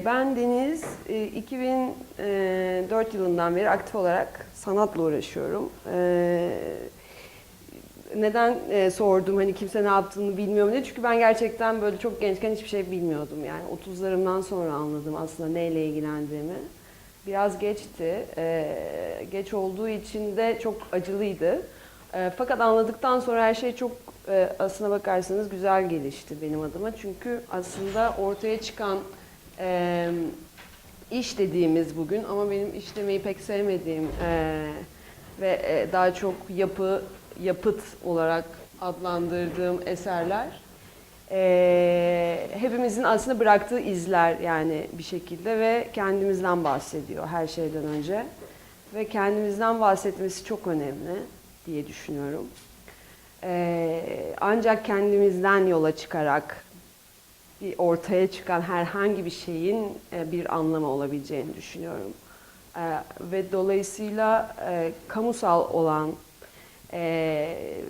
Ben Deniz, 2004 yılından beri aktif olarak sanatla uğraşıyorum. Neden sordum hani kimse ne yaptığını bilmiyorum diye. Çünkü ben gerçekten böyle çok gençken hiçbir şey bilmiyordum. Yani 30'larımdan sonra anladım aslında neyle ilgilendiğimi. Biraz geçti. Geç olduğu için de çok acılıydı. Fakat anladıktan sonra her şey çok aslına bakarsanız güzel gelişti benim adıma. Çünkü aslında ortaya çıkan e, iş dediğimiz bugün ama benim işlemeyi pek sevmediğim ve daha çok yapıt olarak adlandırdığım eserler hepimizin aslında bıraktığı izler yani bir şekilde ve kendimizden bahsediyor her şeyden önce. Ve kendimizden bahsetmesi çok önemli diye düşünüyorum. Ancak kendimizden yola çıkarak bir ortaya çıkan herhangi bir şeyin bir anlamı olabileceğini düşünüyorum. Ve dolayısıyla kamusal olan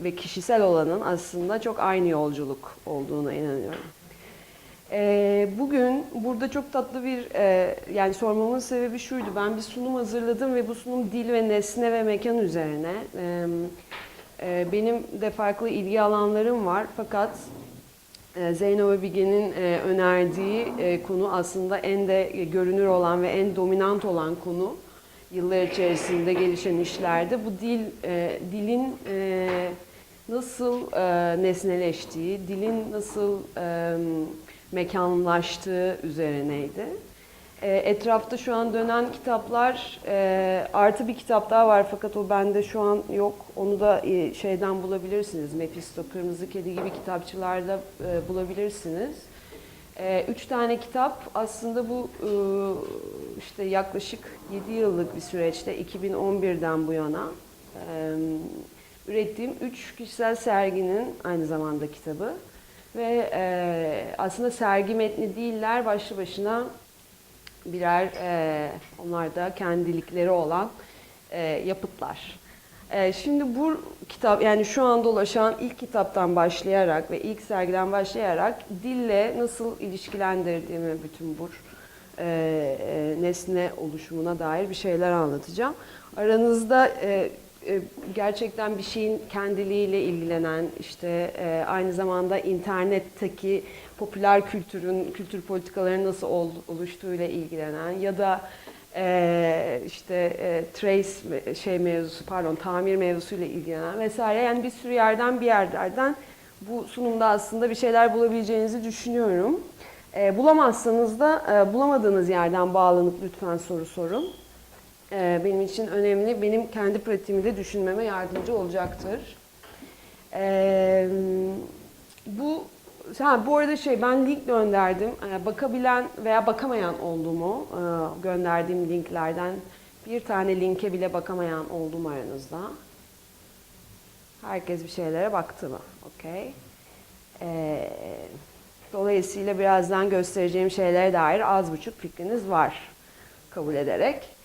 ve kişisel olanın aslında çok aynı yolculuk olduğuna inanıyorum. Bugün burada çok tatlı bir, yani sormamın sebebi şuydu. Ben bir sunum hazırladım ve bu sunum dil ve nesne ve mekan üzerine. Benim de farklı ilgi alanlarım var fakat Zeyno ve Bige'nin önerdiği konu aslında en de görünür olan ve en dominant olan konu. Yıllar içerisinde gelişen işlerde bu dilin nasıl nesneleştiği, dilin nasıl mekanlaştığı üzerineydi. Etrafta şu an dönen kitaplar, artı bir kitap daha var fakat o bende şu an yok. Onu da şeyden bulabilirsiniz. Mephisto, Kırmızı Kedi gibi kitapçılarda bulabilirsiniz. 3 tane kitap aslında bu işte yaklaşık 7 yıllık bir süreçte 2011'den bu yana ürettiğim 3 kişisel serginin aynı zamanda kitabı. Ve aslında sergi metni değiller, başlı başına birer onlar da kendilikleri olan yapıtlar. Şimdi bu kitap yani şu an dolaşan ilk kitaptan başlayarak ve ilk sergiden başlayarak dille nasıl ilişkilendirdiğimi bütün bu nesne oluşumuna dair bir şeyler anlatacağım. Aranızda gerçekten bir şeyin kendiliğiyle ilgilenen, işte aynı zamanda internetteki popüler kültür politikaları nasıl oluştuğuyla ilgilenen ya da tamir mevzusuyla ilgilenen vesaire, yani bir sürü yerden bir yerlerden bu sunumda aslında bir şeyler bulabileceğinizi düşünüyorum. Bulamazsanız da bulamadığınız yerden bağlanıp lütfen soru sorun. Benim için önemli, benim kendi pratiğimi de düşünmeme yardımcı olacaktır. Bu arada ben link gönderdim. Bakabilen veya bakamayan oldu mu? Gönderdiğim linklerden bir tane linke bile bakamayan oldu mu aranızda? Herkes bir şeylere baktı mı? Okey. Dolayısıyla birazdan göstereceğim şeylere dair az buçuk fikriniz var kabul ederek.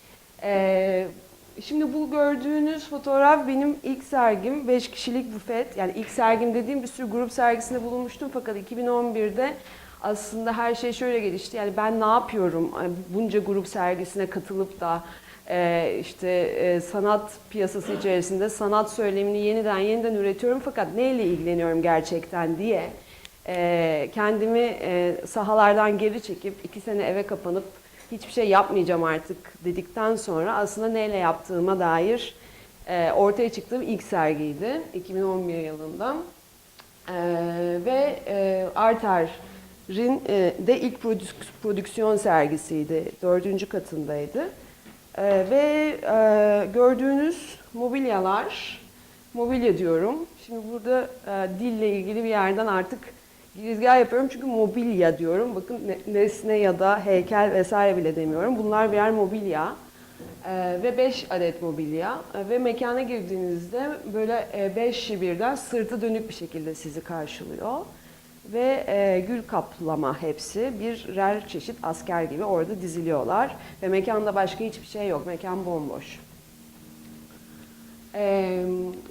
Şimdi bu gördüğünüz fotoğraf benim ilk sergim, 5 kişilik büfet. Yani ilk sergim dediğim, bir sürü grup sergisinde bulunmuştum fakat 2011'de aslında her şey şöyle gelişti. Yani ben ne yapıyorum bunca grup sergisine katılıp da sanat piyasası içerisinde sanat söylemini yeniden üretiyorum fakat neyle ilgileniyorum gerçekten diye kendimi sahalardan geri çekip 2 sene eve kapanıp hiçbir şey yapmayacağım artık dedikten sonra aslında neyle yaptığıma dair ortaya çıktığım ilk sergiydi 2011 yılında. Ve Arter'in de ilk prodüksiyon sergisiydi. 4. katındaydı. Ve gördüğünüz mobilyalar, mobilya diyorum. Şimdi burada dille ilgili bir yerden artık girizgah yapıyorum çünkü mobilya diyorum. Bakın nesne ya da heykel vesaire bile demiyorum. Bunlar birer mobilya ve 5 adet mobilya ve mekana girdiğinizde böyle 5'i birden sırtı dönük bir şekilde sizi karşılıyor. Ve gül kaplama hepsi birer çeşit asker gibi orada diziliyorlar. Ve mekanda başka hiçbir şey yok. Mekan bomboş.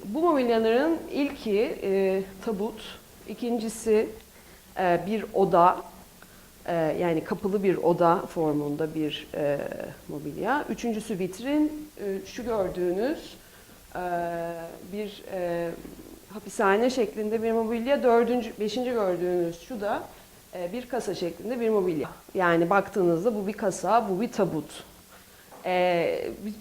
Bu mobilyaların ilki tabut, ikincisi bir oda, Yani kapalı bir oda formunda bir mobilya. Üçüncüsü vitrin. Şu gördüğünüz bir hapishane şeklinde bir mobilya. Beşinci gördüğünüz şu da bir kasa şeklinde bir mobilya. Yani baktığınızda bu bir kasa, bu bir tabut.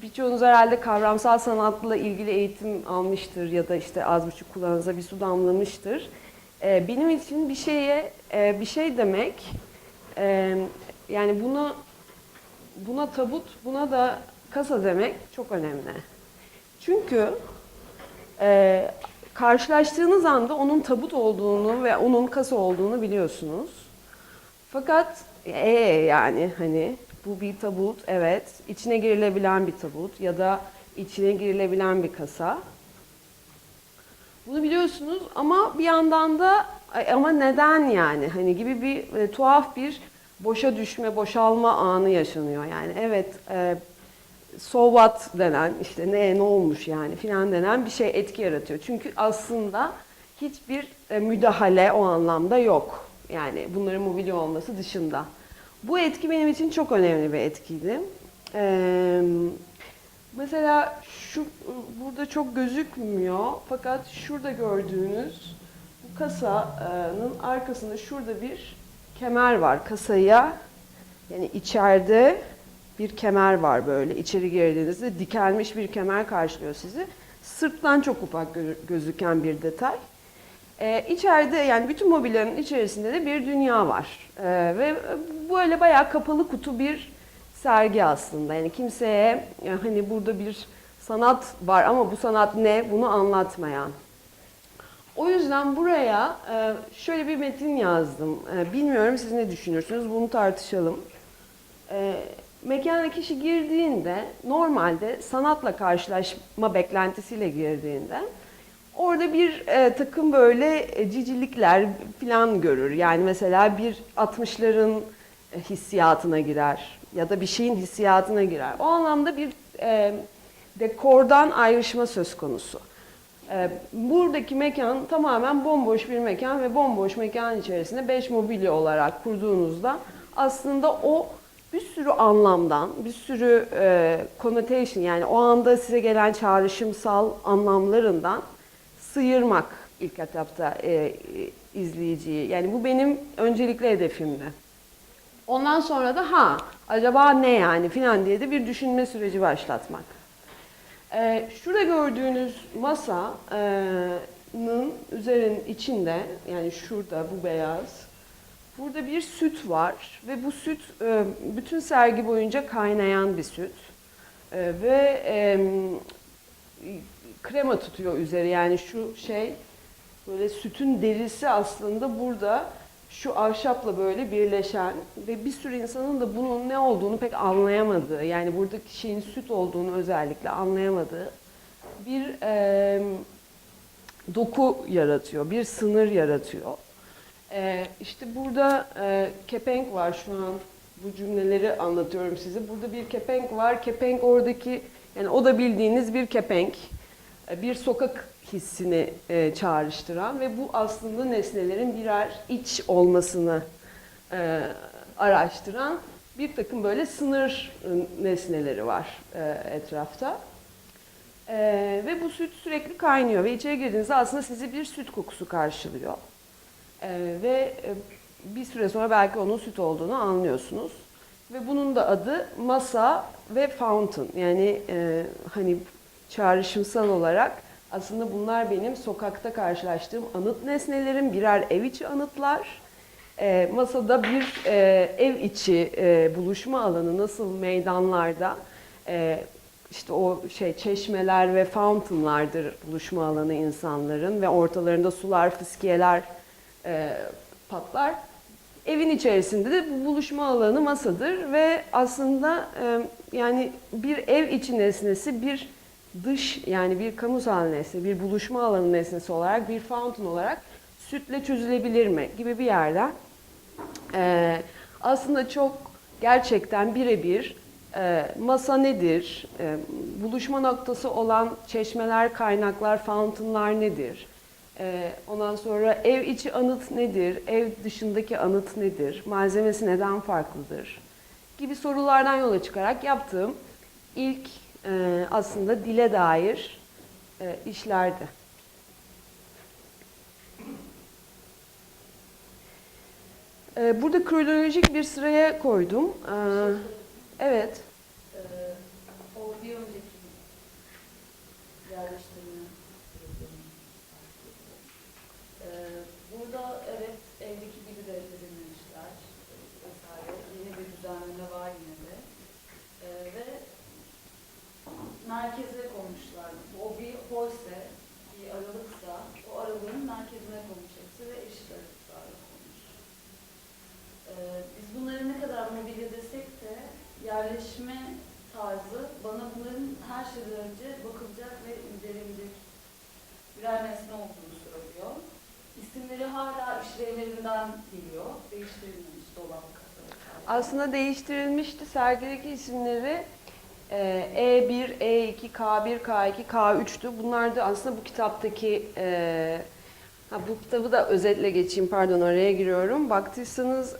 Birçoğunuz herhalde kavramsal sanatla ilgili eğitim almıştır ya da işte az buçuk kulağınıza bir su damlamıştır. Benim için bir şey demek, yani buna tabut, buna da kasa demek çok önemli. Çünkü karşılaştığınız anda onun tabut olduğunu ve onun kasa olduğunu biliyorsunuz. Fakat yani hani bu bir tabut, evet, içine girilebilen bir tabut ya da içine girilebilen bir kasa. Bunu biliyorsunuz ama bir yandan da ama neden yani hani gibi bir tuhaf bir boşa düşme, boşalma anı yaşanıyor. Yani evet, so what denen işte ne olmuş yani filan denen bir şey etki yaratıyor. Çünkü aslında hiçbir müdahale o anlamda yok. Yani bunların mobilya olması dışında. Bu etki benim için çok önemli bir etkiydi. Mesela burada çok gözükmüyor fakat şurada gördüğünüz bu kasanın arkasında şurada bir kemer var. Kasaya yani içeride bir kemer var böyle. İçeri girdiğinizde dikelmiş bir kemer karşılıyor sizi. Sırttan çok ufak gözüken bir detay. İçeride yani bütün mobilyanın içerisinde de bir dünya var. Ve böyle bayağı kapalı kutu bir sergi aslında. Yani kimseye hani burada bir sanat var ama bu sanat ne bunu anlatmayan. O yüzden buraya şöyle bir metin yazdım. Bilmiyorum siz ne düşünürsünüz, bunu tartışalım. Mekana kişi girdiğinde normalde sanatla karşılaşma beklentisiyle girdiğinde orada bir takım böyle cicilikler falan görür. Yani mesela bir 60'ların hissiyatına girer ya da bir şeyin hissiyatına girer. O anlamda bir dekordan ayrışma söz konusu. Buradaki mekan tamamen bomboş bir mekan ve bomboş mekan içerisinde 5 mobilya olarak kurduğunuzda aslında o bir sürü anlamdan, bir sürü connotation yani o anda size gelen çağrışımsal anlamlarından sıyırmak ilk etapta izleyiciyi. Yani bu benim öncelikli hedefimdi. Ondan sonra da acaba ne yani filan diye de bir düşünme süreci başlatmak. Şurada gördüğünüz masanın içinde yani şurada bu beyaz burada bir süt var ve bu süt bütün sergi boyunca kaynayan bir süt ve krema tutuyor üzeri yani şu şey böyle sütün derisi aslında burada şu ahşapla böyle birleşen ve bir sürü insanın da bunun ne olduğunu pek anlayamadığı yani buradaki şeyin süt olduğunu özellikle anlayamadığı bir doku yaratıyor, bir sınır yaratıyor. İşte burada kepenk var şu an bu cümleleri anlatıyorum size. Burada bir kepenk var. Kepenk oradaki yani o da bildiğiniz bir kepenk. Bir sokak hissini çağrıştıran ve bu aslında nesnelerin birer iç olmasını araştıran bir takım böyle sınır nesneleri var etrafta. Ve bu süt sürekli kaynıyor ve içeri girdiğinizde aslında sizi bir süt kokusu karşılıyor. Ve bir süre sonra belki onun süt olduğunu anlıyorsunuz. Ve bunun da adı masa ve fountain. Yani hani çağrışımsal olarak aslında bunlar benim sokakta karşılaştığım anıt nesnelerim, birer ev içi anıtlar. Masada bir ev içi buluşma alanı nasıl meydanlarda işte o çeşmeler ve fountainlardır buluşma alanı insanların ve ortalarında sular, fıskiyeler patlar. Evin içerisinde de bu buluşma alanı masadır ve aslında yani bir ev içi nesnesi, bir dış yani bir kamusal nesne, bir buluşma alanı nesnesi olarak, bir fountain olarak sütle çözülebilir mi gibi bir yerden aslında çok gerçekten birebir masa nedir, buluşma noktası olan çeşmeler, kaynaklar, fountainlar nedir, Ondan sonra ev içi anıt nedir, ev dışındaki anıt nedir, malzemesi neden farklıdır gibi sorulardan yola çıkarak yaptığım ilk aslında dile dair işlerdi. Burada kronolojik bir sıraya koydum. Evet. O bir önceki yerleştirme burada evet evdeki gibi de edilmişler vesaire. Yeni bir düzenleme var yine de. Ve merkeze koymuşlar. O bir holse, bir aralıksa o aralığın merkezine konmuş hepsi ve eşit aralıklarla konmuş. Biz bunları ne kadar mobilya desek de yerleşme tarzı bana bunların her şeyden önce bakılacak ve incelenecek birer nesne olduğunu söylüyor. İsimleri hala işlevlerinden geliyor. Değiştirilmemiş dolap kasa. Aslında değiştirilmişti. Sergideki isimleri E1, E2, K1, K2, K3'tü. Bunlar da aslında bu kitaptaki bu kitabı da özetle geçeyim, pardon araya giriyorum. Baktıysanız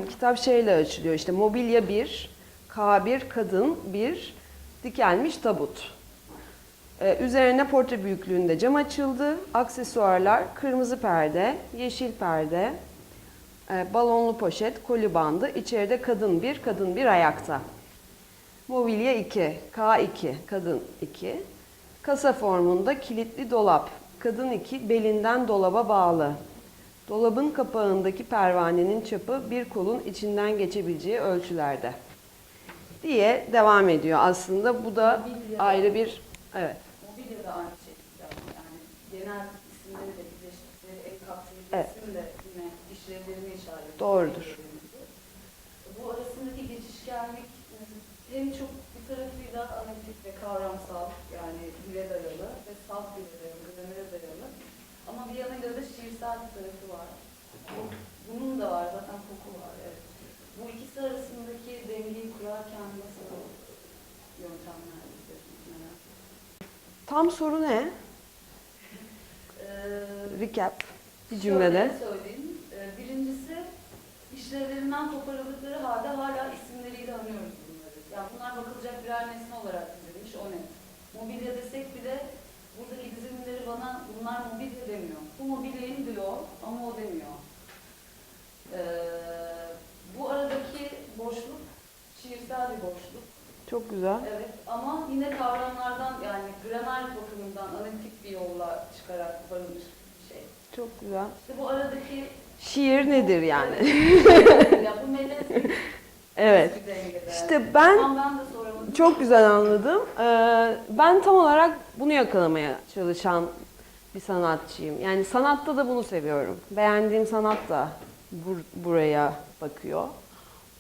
kitap şeyle açılıyor, işte mobilya 1, K1 kadın 1, dikelmiş tabut. Üzerine portre büyüklüğünde cam açıldı. Aksesuarlar kırmızı perde, yeşil perde, balonlu poşet, koli bandı. İçeride kadın 1, kadın 1 ayakta. Mobilya 2, K2, kadın 2. Kasa formunda kilitli dolap. Kadın 2, belinden dolaba bağlı. Dolabın kapağındaki pervanenin çapı bir kolun içinden geçebileceği ölçülerde. Diye devam ediyor aslında. Bu da mobilya ayrı bir... Evet. Mobilya da aynı şekilde ama yani genel isimleri de birleştikleri ek kapsayıcı evet. isim de yine işlevlerini işaret ediyor. Doğrudur. Bu arasındaki geçişkenlik hem çok bir tarafıyla analitik ve kavramsal, yani dile dayalı ve salt dile dayalı, gramere dayalı. Ama bir yanıyla da şiirsel bir tarafı var. Bunun da var, zaten koku var. Evet. Bu ikisi arasındaki dengeyi kurarken nasıl yöntemler izlediniz? Tam soru ne? Recap bir cümlede. Şöyle söyleyeyim. Birincisi, işlevlerinden koparıldıkları halde hala isimleriyle anıyoruz bunları. Yani bunlar bakılacak birer nesne olarak dizilmiş, o net. Mobilya desek bile buradaki dizilimleri bana bunlar mobilya demiyor. Bu mobilyayı diyor ama o demiyor. Bu aradaki boşluk şiirsel bir boşluk. Çok güzel. Evet ama yine kavramlardan, yani gramer bakımından analitik bir yolla çıkarak varılmış bir şey. Çok güzel. İşte bu aradaki şiir nedir yani? ya bu melez evet. İşte ben çok güzel anladım. Ben tam olarak bunu yakalamaya çalışan bir sanatçıyım. Yani sanatta da bunu seviyorum. Beğendiğim sanat da buraya bakıyor.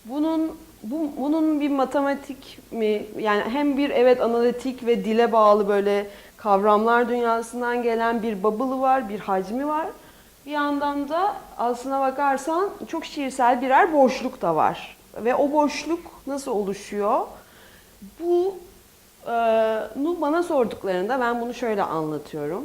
Bunun bir matematik mi? Yani hem bir evet analitik ve dile bağlı böyle kavramlar dünyasından gelen bir bubble'ı var, bir hacmi var. Bir yandan da aslına bakarsan çok şiirsel birer boşluk da var. Ve o boşluk nasıl oluşuyor? Bunu bana sorduklarında ben bunu şöyle anlatıyorum.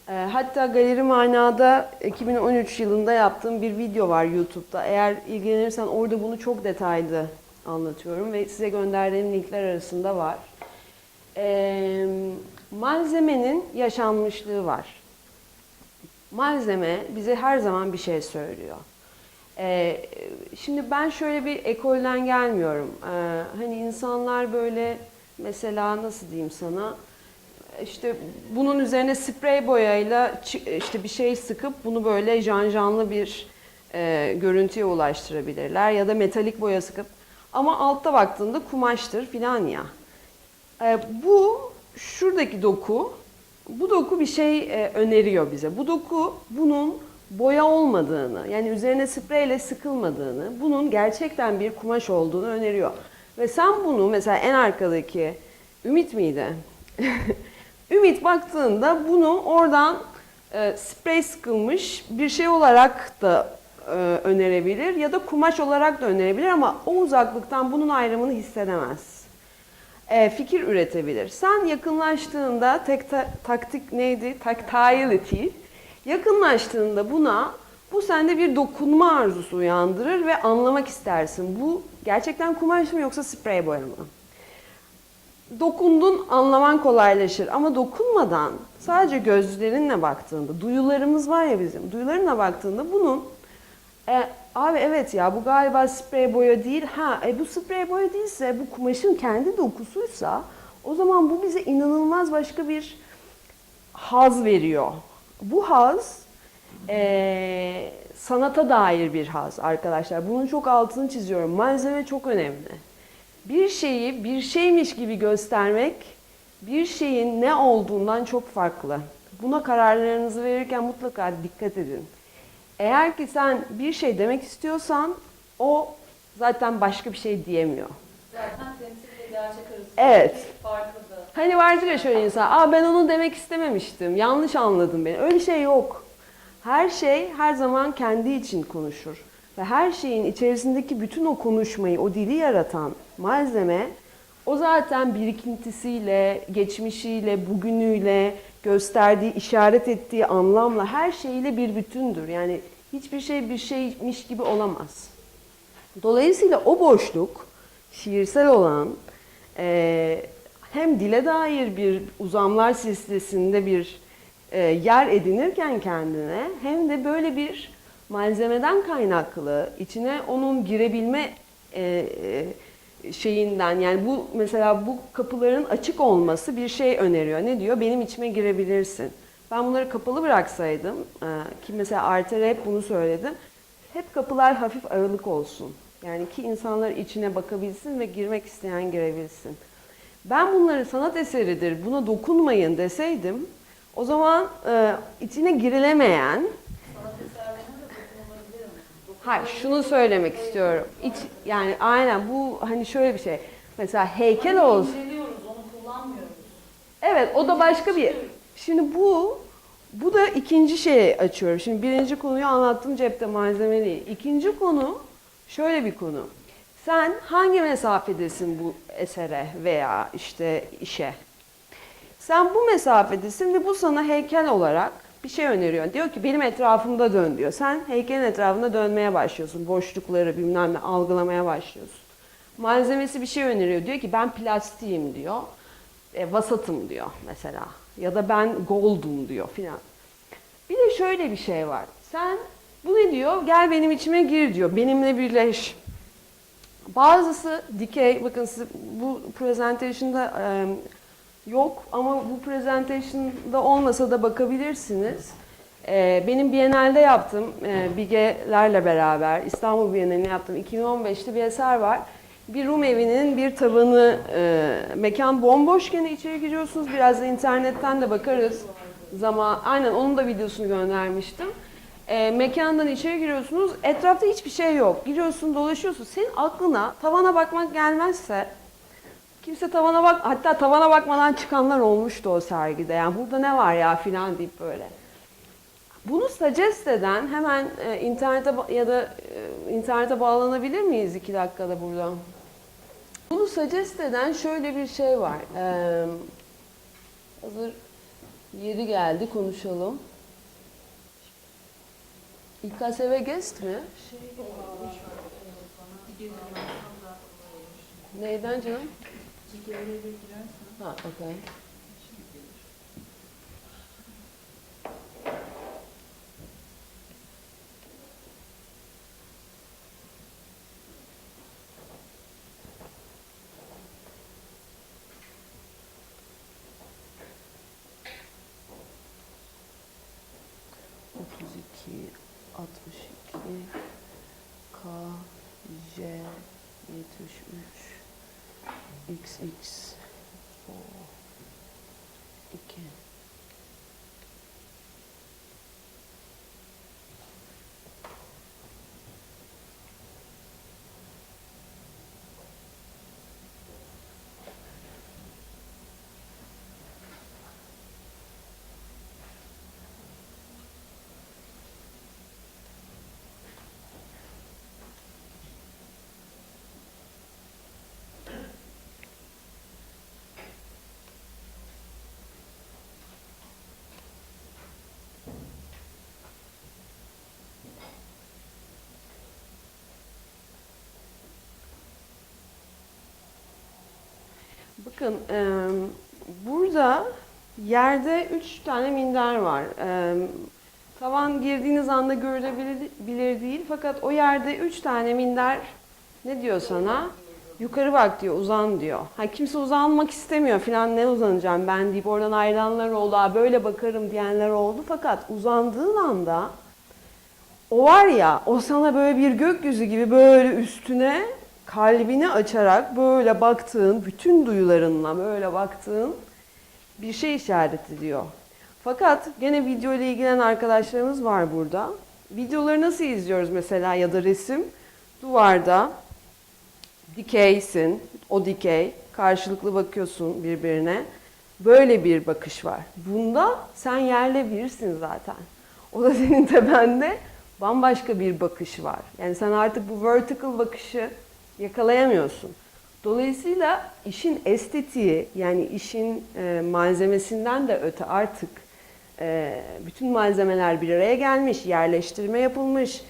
Hatta Galeri Mana'da 2013 yılında yaptığım bir video var YouTube'da. Eğer ilgilenirsen orada bunu çok detaylı anlatıyorum ve size gönderdiğim linkler arasında var. Malzemenin yaşanmışlığı var. Malzeme bize her zaman bir şey söylüyor. Şimdi ben şöyle bir ekolden gelmiyorum. Hani insanlar böyle mesela nasıl diyeyim sana, işte bunun üzerine sprey boyayla işte bir şey sıkıp bunu böyle janjanlı bir görüntüye ulaştırabilirler ya da metalik boya sıkıp, ama altta baktığında kumaştır filan ya. Bu şuradaki doku, bu doku bir şey öneriyor bize. Bu doku bunun boya olmadığını, yani üzerine spreyle sıkılmadığını, bunun gerçekten bir kumaş olduğunu öneriyor. Ve sen bunu mesela en arkadaki Ümit miydi? Ümit baktığında bunu oradan sprey sıkılmış bir şey olarak da önerebilir ya da kumaş olarak da önerebilir ama o uzaklıktan bunun ayrımını hissedemez. Fikir üretebilir. Sen yakınlaştığında taktik neydi? Tactility Yakınlaştığında bu sende bir dokunma arzusu uyandırır ve anlamak istersin. Bu gerçekten kumaş mı yoksa sprey boya mı? Dokundun, anlaman kolaylaşır ama dokunmadan sadece gözlerinle baktığında, duyularımız var ya bizim, duyularınla baktığında bunun abi evet ya bu galiba sprey boya değil. Bu sprey boya değilse, bu kumaşın kendi dokusuysa o zaman bu bize inanılmaz başka bir haz veriyor. Bu haz sanata dair bir haz arkadaşlar. Bunun çok altını çiziyorum. Malzeme çok önemli. Bir şeyi bir şeymiş gibi göstermek bir şeyin ne olduğundan çok farklı. Buna kararlarınızı verirken mutlaka dikkat edin. Eğer ki sen bir şey demek istiyorsan o zaten başka bir şey diyemiyor. Zaten temsil ve gerçek arasındaki Evet. farkı da. Hani vardır ya şöyle insan, ben onu demek istememiştim, yanlış anladın beni. Öyle şey yok. Her şey her zaman kendi için konuşur. Ve her şeyin içerisindeki bütün o konuşmayı, o dili yaratan malzeme, o zaten birikintisiyle, geçmişiyle, bugünüyle, gösterdiği, işaret ettiği anlamla, her şeyle bir bütündür. Yani hiçbir şey bir şeymiş gibi olamaz. Dolayısıyla o boşluk, şiirsel olan, hem dile dair bir uzamlar silsilesinde bir yer edinirken kendine, hem de böyle bir malzemeden kaynaklı, içine onun girebilme şeyinden, yani bu mesela bu kapıların açık olması bir şey öneriyor. Ne diyor? Benim içime girebilirsin. Ben bunları kapalı bıraksaydım, ki mesela Arter'e hep bunu söyledim, hep kapılar hafif aralık olsun. Yani ki insanlar içine bakabilsin ve girmek isteyen girebilsin. Ben bunları sanat eseridir, buna dokunmayın deseydim, o zaman içine girilemeyen, Sanat eserlerine de dokunulabilir mi? hayır şunu söylemek istiyorum. Yani aynen bu hani şöyle bir şey. Mesela heykel olsun. İnceliyoruz, onu kullanmıyoruz. Evet, o da başka bir. Şimdi bu da ikinci şeyi açıyorum. Şimdi birinci konuyu anlattım, cepte malzeme değil. İkinci konu şöyle bir konu. Sen hangi mesafedesin bu esere veya işte işe? Sen bu mesafedesin ve bu sana heykel olarak bir şey öneriyor. Diyor ki benim etrafımda dön diyor. Sen heykelin etrafında dönmeye başlıyorsun. Boşlukları bilmem ne algılamaya başlıyorsun. Malzemesi bir şey öneriyor. Diyor ki ben plastiğim diyor. Vasatım diyor mesela. Ya da ben goldum diyor filan. Bir de şöyle bir şey var. Sen bu ne diyor? Gel benim içime gir diyor. Benimle birleş. Bazısı dikey, bakın siz bu presentation'da yok ama bu presentation'da olmasa da bakabilirsiniz. Benim Biennale'de yaptım, Bige'lerle beraber İstanbul Bienalini yaptım. 2015'te bir eser var. Bir Rum evinin bir tavanı, mekan bomboş, gene içeri giriyorsunuz. Biraz da internetten de bakarız. Aynen onun da videosunu göndermiştim. Mekandan içeri giriyorsunuz, etrafta hiçbir şey yok. Giriyorsun, dolaşıyorsun. Senin aklına tavana bakmak gelmezse, kimse hatta tavana bakmadan çıkanlar olmuştu o sergide. Yani burada ne var ya filan deyip böyle. Bunu suggest eden hemen internete bağlanabilir miyiz 2 dakikada buradan? Bunu suggest eden şöyle bir şey var. Hazır yeri geldi, konuşalım. İKSV Guest mi? Neyden canım? Ha, okey. K, J, 73, XX, O, 2. Bakın burada yerde 3 tane minder var. Tavan girdiğiniz anda görülebilir değil fakat o yerde 3 tane minder ne diyor sana? Yukarı bak diyor, uzan diyor. Ha, kimse uzanmak istemiyor falan, ne uzanacağım ben deyip oradan ayrılanlar oldu. Böyle bakarım diyenler oldu fakat uzandığın anda o var ya, o sana böyle bir gökyüzü gibi böyle üstüne kalbini açarak böyle baktığın, bütün duyularınla böyle baktığın bir şey işaret ediyor. Fakat gene video ile ilgilenen arkadaşlarımız var burada. Videoları nasıl izliyoruz mesela ya da resim? Duvarda dikeysin, o dikey, karşılıklı bakıyorsun birbirine. Böyle bir bakış var. Bunda sen yerle birsin zaten. O da senin tepende bambaşka bir bakış var. Yani sen artık bu vertical bakışı yakalayamıyorsun. Dolayısıyla işin estetiği, yani işin malzemesinden de öte artık bütün malzemeler bir araya gelmiş, yerleştirme yapılmış,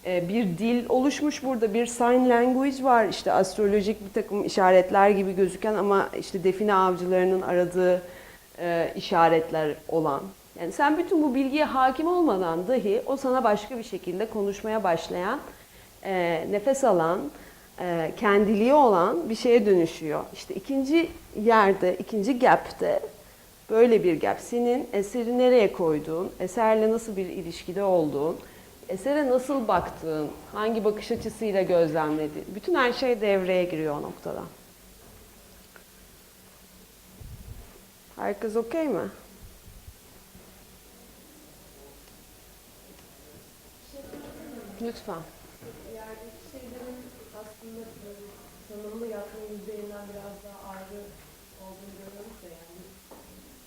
bir dil oluşmuş burada, bir sign language var. İşte astrolojik bir takım işaretler gibi gözüken ama işte define avcılarının aradığı işaretler olan. Yani sen bütün bu bilgiye hakim olmadan dahi o sana başka bir şekilde konuşmaya başlayan, nefes alan, kendiliği olan bir şeye dönüşüyor. İşte ikinci yerde, ikinci gap'te böyle bir gap. Senin eseri nereye koyduğun, eserle nasıl bir ilişkide olduğun, esere nasıl baktığın, hangi bakış açısıyla gözlemlediğin, bütün her şey devreye giriyor o noktada. Herkes okey mi? Lütfen. Yerdeki şeylerin aslında tanımlı yakın yüzeyinden biraz daha ayrı olduğunu görüyoruz da yani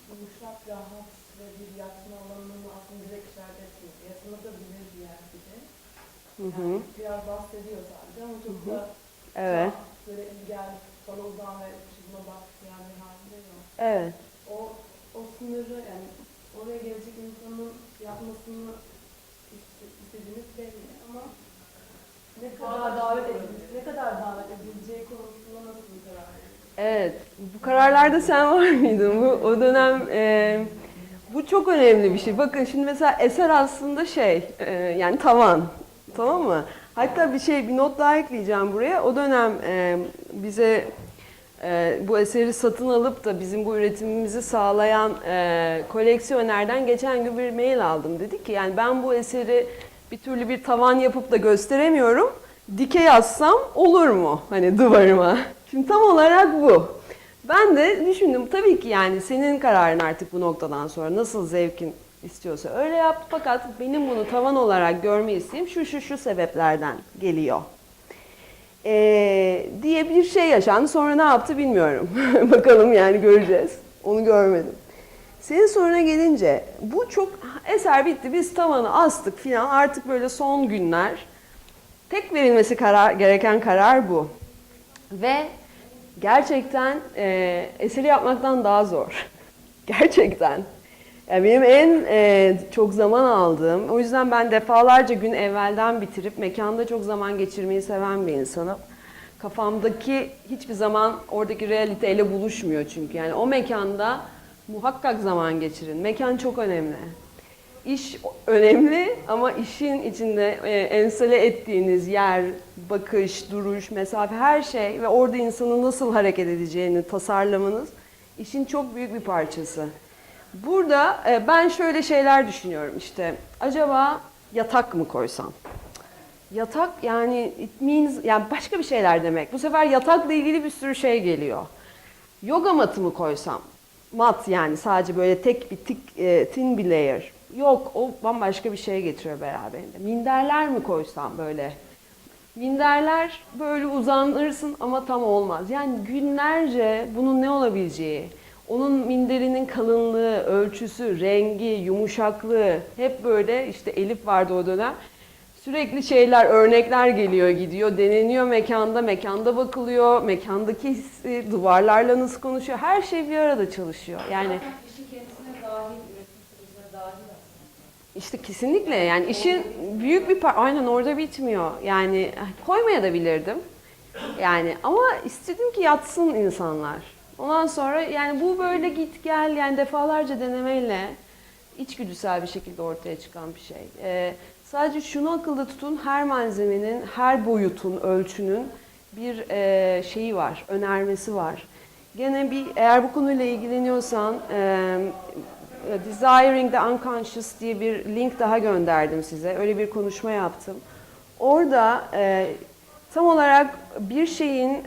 yumuşak, rahat ve bir yatma alanını aslında direkt işaret etmiyor. Yatılabilir bir yer gibi. Yani biraz bahsediyor sadece ama çok da Evet. böyle gel, bana uzan ve ışığına bak yani bir halinde yok. Evet. O sınırı yani oraya gelecek insanın yapmasını istediğiniz belli ama ne kadar davet edileceği konusunda nasıl bir karar veriyorsunuz? Evet. Bu kararlarda sen var mıydın? O dönem bu çok önemli bir şey. Bakın şimdi mesela eser aslında yani tavan. Tamam mı? Hatta bir not daha ekleyeceğim buraya. O dönem bize bu eseri satın alıp da bizim bu üretimimizi sağlayan koleksiyonerden geçen gün bir mail aldım. Dedi ki yani ben bu eseri bir türlü bir tavan yapıp da gösteremiyorum. Dikey assam olur mu? Hani duvarıma. Şimdi tam olarak bu. Ben de düşündüm tabii ki yani senin kararın artık bu noktadan sonra nasıl zevkin istiyorsa öyle yap. Fakat benim bunu tavan olarak görme isteğim şu sebeplerden geliyor. Diye bir şey yaşandı. Sonra ne yaptı bilmiyorum. Bakalım yani göreceğiz. Onu görmedim. Senin soruna gelince bu çok eser bitti. Biz tavanı astık filan. Artık böyle son günler. Tek verilmesi gereken karar bu. Ve gerçekten eseri yapmaktan daha zor. Gerçekten. Yani benim en çok zaman aldığım, o yüzden ben defalarca gün evvelden bitirip mekanda çok zaman geçirmeyi seven bir insanım. Kafamdaki hiçbir zaman oradaki realiteyle buluşmuyor çünkü. Yani o mekanda muhakkak zaman geçirin. Mekan çok önemli. İş önemli ama işin içinde ensele ettiğiniz yer, bakış, duruş, mesafe, her şey ve orada insanın nasıl hareket edeceğini tasarlamanız işin çok büyük bir parçası. Burada ben şöyle şeyler düşünüyorum işte. Acaba yatak mı koysam? Yatak yani it means yani başka bir şeyler demek. Bu sefer yatakla ilgili bir sürü şey geliyor. Yoga matı mı koysam? Mat yani sadece böyle tek bir thin bir layer. Yok, o bambaşka bir şey getiriyor beraberinde. Minderler mi koysam böyle? Minderler böyle uzanırsın ama tam olmaz. Yani günlerce bunun ne olabileceği, onun minderinin kalınlığı, ölçüsü, rengi, yumuşaklığı hep böyle işte Elif vardı o dönem. Sürekli örnekler geliyor gidiyor, deneniyor mekanda bakılıyor, mekandaki hissi, duvarlarla nasıl konuşuyor, her şey bir arada çalışıyor. Yani İşin kendisine dahil, üretim sürecine dahil aslında. işte kesinlikle yani işin büyük bir aynen orada bitmiyor. Yani koymaya da bilirdim. Yani ama istedim ki yatsın insanlar. Ondan sonra yani bu böyle git gel yani defalarca denemeyle içgüdüsel bir şekilde ortaya çıkan bir şey. Sadece şunu akılda tutun, her malzemenin, her boyutun, ölçünün bir şeyi var, önermesi var. Gene eğer bu konuyla ilgileniyorsan Desiring the Unconscious diye bir link daha gönderdim size. Öyle bir konuşma yaptım. Orada tam olarak bir şeyin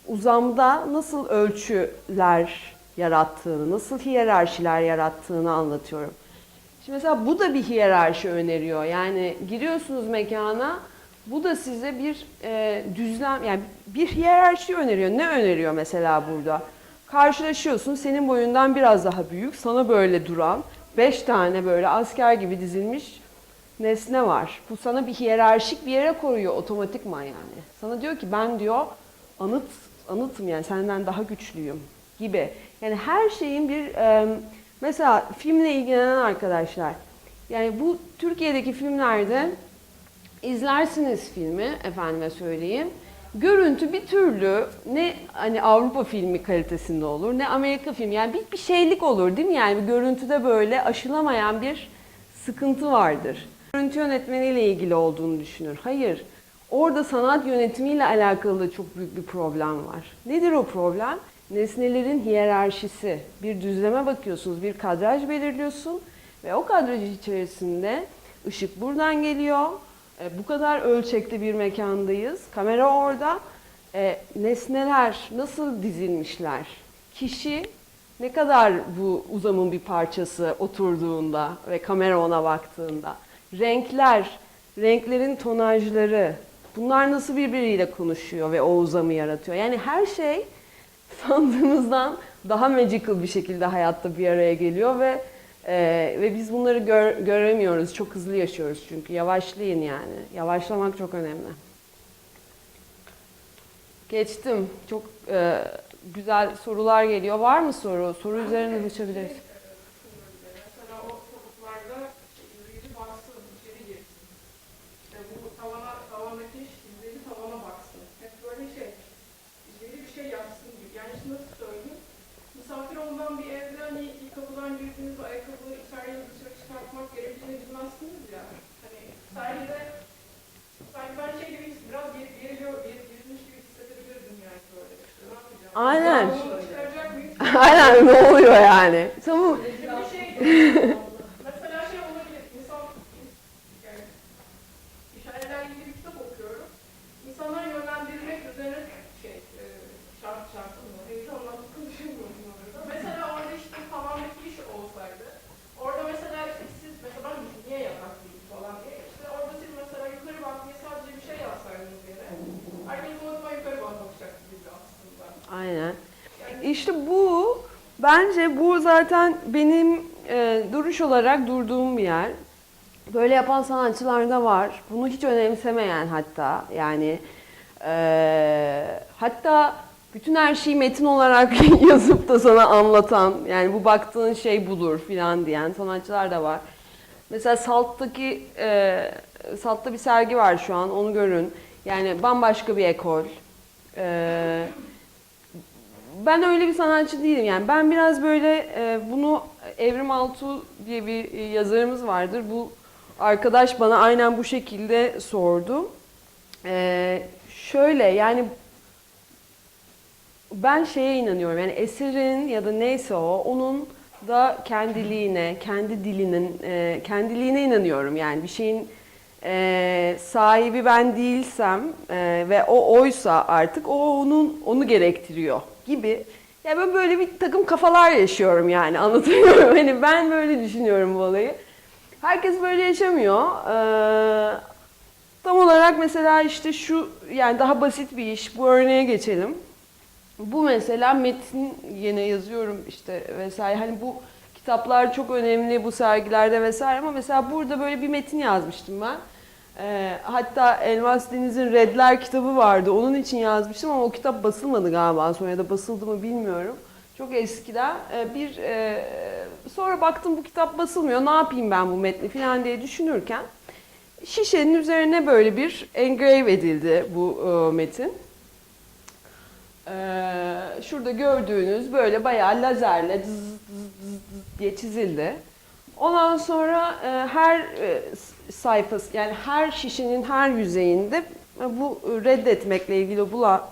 uzamda nasıl ölçüler yarattığını, nasıl hiyerarşiler yarattığını anlatıyorum. Şimdi mesela bu da bir hiyerarşi öneriyor. Yani giriyorsunuz mekana, bu da size bir düzlem, yani bir hiyerarşi öneriyor. Ne öneriyor mesela burada? Karşılaşıyorsun, senin boyundan biraz daha büyük, sana böyle duran 5 tane böyle asker gibi dizilmiş nesne var. Bu sana bir hiyerarşik bir yere koyuyor otomatikman yani. Sana diyor ki ben diyor anıtım yani senden daha güçlüyüm gibi. Yani her şeyin bir mesela filmle ilgilenen arkadaşlar. Yani bu Türkiye'deki filmlerde izlersiniz filmi efendime söyleyeyim. Görüntü bir türlü ne hani Avrupa filmi kalitesinde olur ne Amerika filmi. Yani bir şeylik olur değil mi? Yani bir görüntüde böyle aşılamayan bir sıkıntı vardır. Görüntü yönetmeniyle ilgili olduğunu düşünür. Hayır. Orada sanat yönetimiyle alakalı da çok büyük bir problem var. Nedir o problem? Nesnelerin hiyerarşisi. Bir düzleme bakıyorsunuz, bir kadraj belirliyorsun ve o kadraj içerisinde ışık buradan geliyor. Bu kadar ölçekli bir mekandayız. Kamera orada. Nesneler nasıl dizilmişler? Kişi ne kadar bu uzamın bir parçası oturduğunda ve kamera ona baktığında. Renkler, renklerin tonajları, bunlar nasıl birbiriyle konuşuyor ve o uzamı yaratıyor. Yani her şey sandığımızdan daha magical bir şekilde hayatta bir araya geliyor ve biz bunları göremiyoruz. Çok hızlı yaşıyoruz çünkü. Yavaşlayın yani. Yavaşlamak çok önemli. Geçtim. Çok güzel sorular geliyor. Var mı soru? Soru üzerine geçebiliriz. Mesela o tavuklarda izleyici baksın, içeri girsin. İşte bu tavandaki izleyici tavana baksın. Hep böyle izleyici bir şey yapsın gibi. Yani şimdi nasıl söyleyeyim? Misafir olunan bir evde hani ilk kapıdan girdiğiniz o ayakkabıları içeriye dışarı çıkartmak gerektiğini bilmezsiniz ya. Hani sergide sanki ben gibi biraz gerilmiş gibi hissedebilirdim yani böyle. İşte ne yapacağım? Aynen. Onu çıkaracak mıyız? Aynen ne oluyor yani? Tamam. Mesela olabilir. Yani işaretlerle ilgili bir kitap okuyorum. İnsanları yönlendirmek üzerine şartı mı? Neyse anlattıkını düşünmüyorum orada. Mesela orada işte tavandaki iş olsaydı, orada mesela işte siz mesela ben niye yatak değil falan diye işte orada siz mesela yukarı bakmayı sadece bir şey yapsaydınız yere. Herkes unutma yukarı bakacak gibi aslında. Aynen. İşte bence bu zaten benim duruş olarak durduğum bir yer. Böyle yapan sanatçılar da var. Bunu hiç önemsemeyen hatta yani hatta bütün her şeyi metin olarak yazıp da sana anlatan yani bu baktığın şey budur filan diyen sanatçılar da var. Mesela Salt'ta bir sergi var şu an onu görün. Yani bambaşka bir ekol. Ben öyle bir sanatçı değilim yani. Ben biraz böyle bunu Evrim Altuğ diye bir yazarımız vardır. Bu arkadaş bana aynen bu şekilde sordu. Şöyle yani ben şeye inanıyorum. Yani eserin ya da neyse onun da kendiliğine, kendi dilinin kendiliğine inanıyorum. Yani bir şeyin sahibi ben değilsem ve o oysa artık o onu gerektiriyor gibi. Ya ben böyle bir takım kafalar yaşıyorum yani anlatamıyorum. Hani ben böyle düşünüyorum bu olayı. Herkes böyle yaşamıyor. Tam olarak mesela işte şu yani daha basit bir iş. Bu örneğe geçelim. Bu mesela metin yine yazıyorum işte vesaire. Hani bu kitaplar çok önemli bu sergilerde vesaire ama mesela burada böyle bir metin yazmıştım ben. Hatta Elmas Deniz'in Redler kitabı vardı. Onun için yazmıştım ama o kitap basılmadı galiba. Sonra ya da basıldı mı bilmiyorum. Çok eskiden. Sonra baktım bu kitap basılmıyor. Ne yapayım ben bu metni falan diye düşünürken şişenin üzerine böyle bir engrave edildi bu metin. Şurada gördüğünüz böyle bayağı lazerle zzz, diye çizildi. Ondan sonra her sayfası, yani her şişenin her yüzeyinde bu reddetmekle ilgili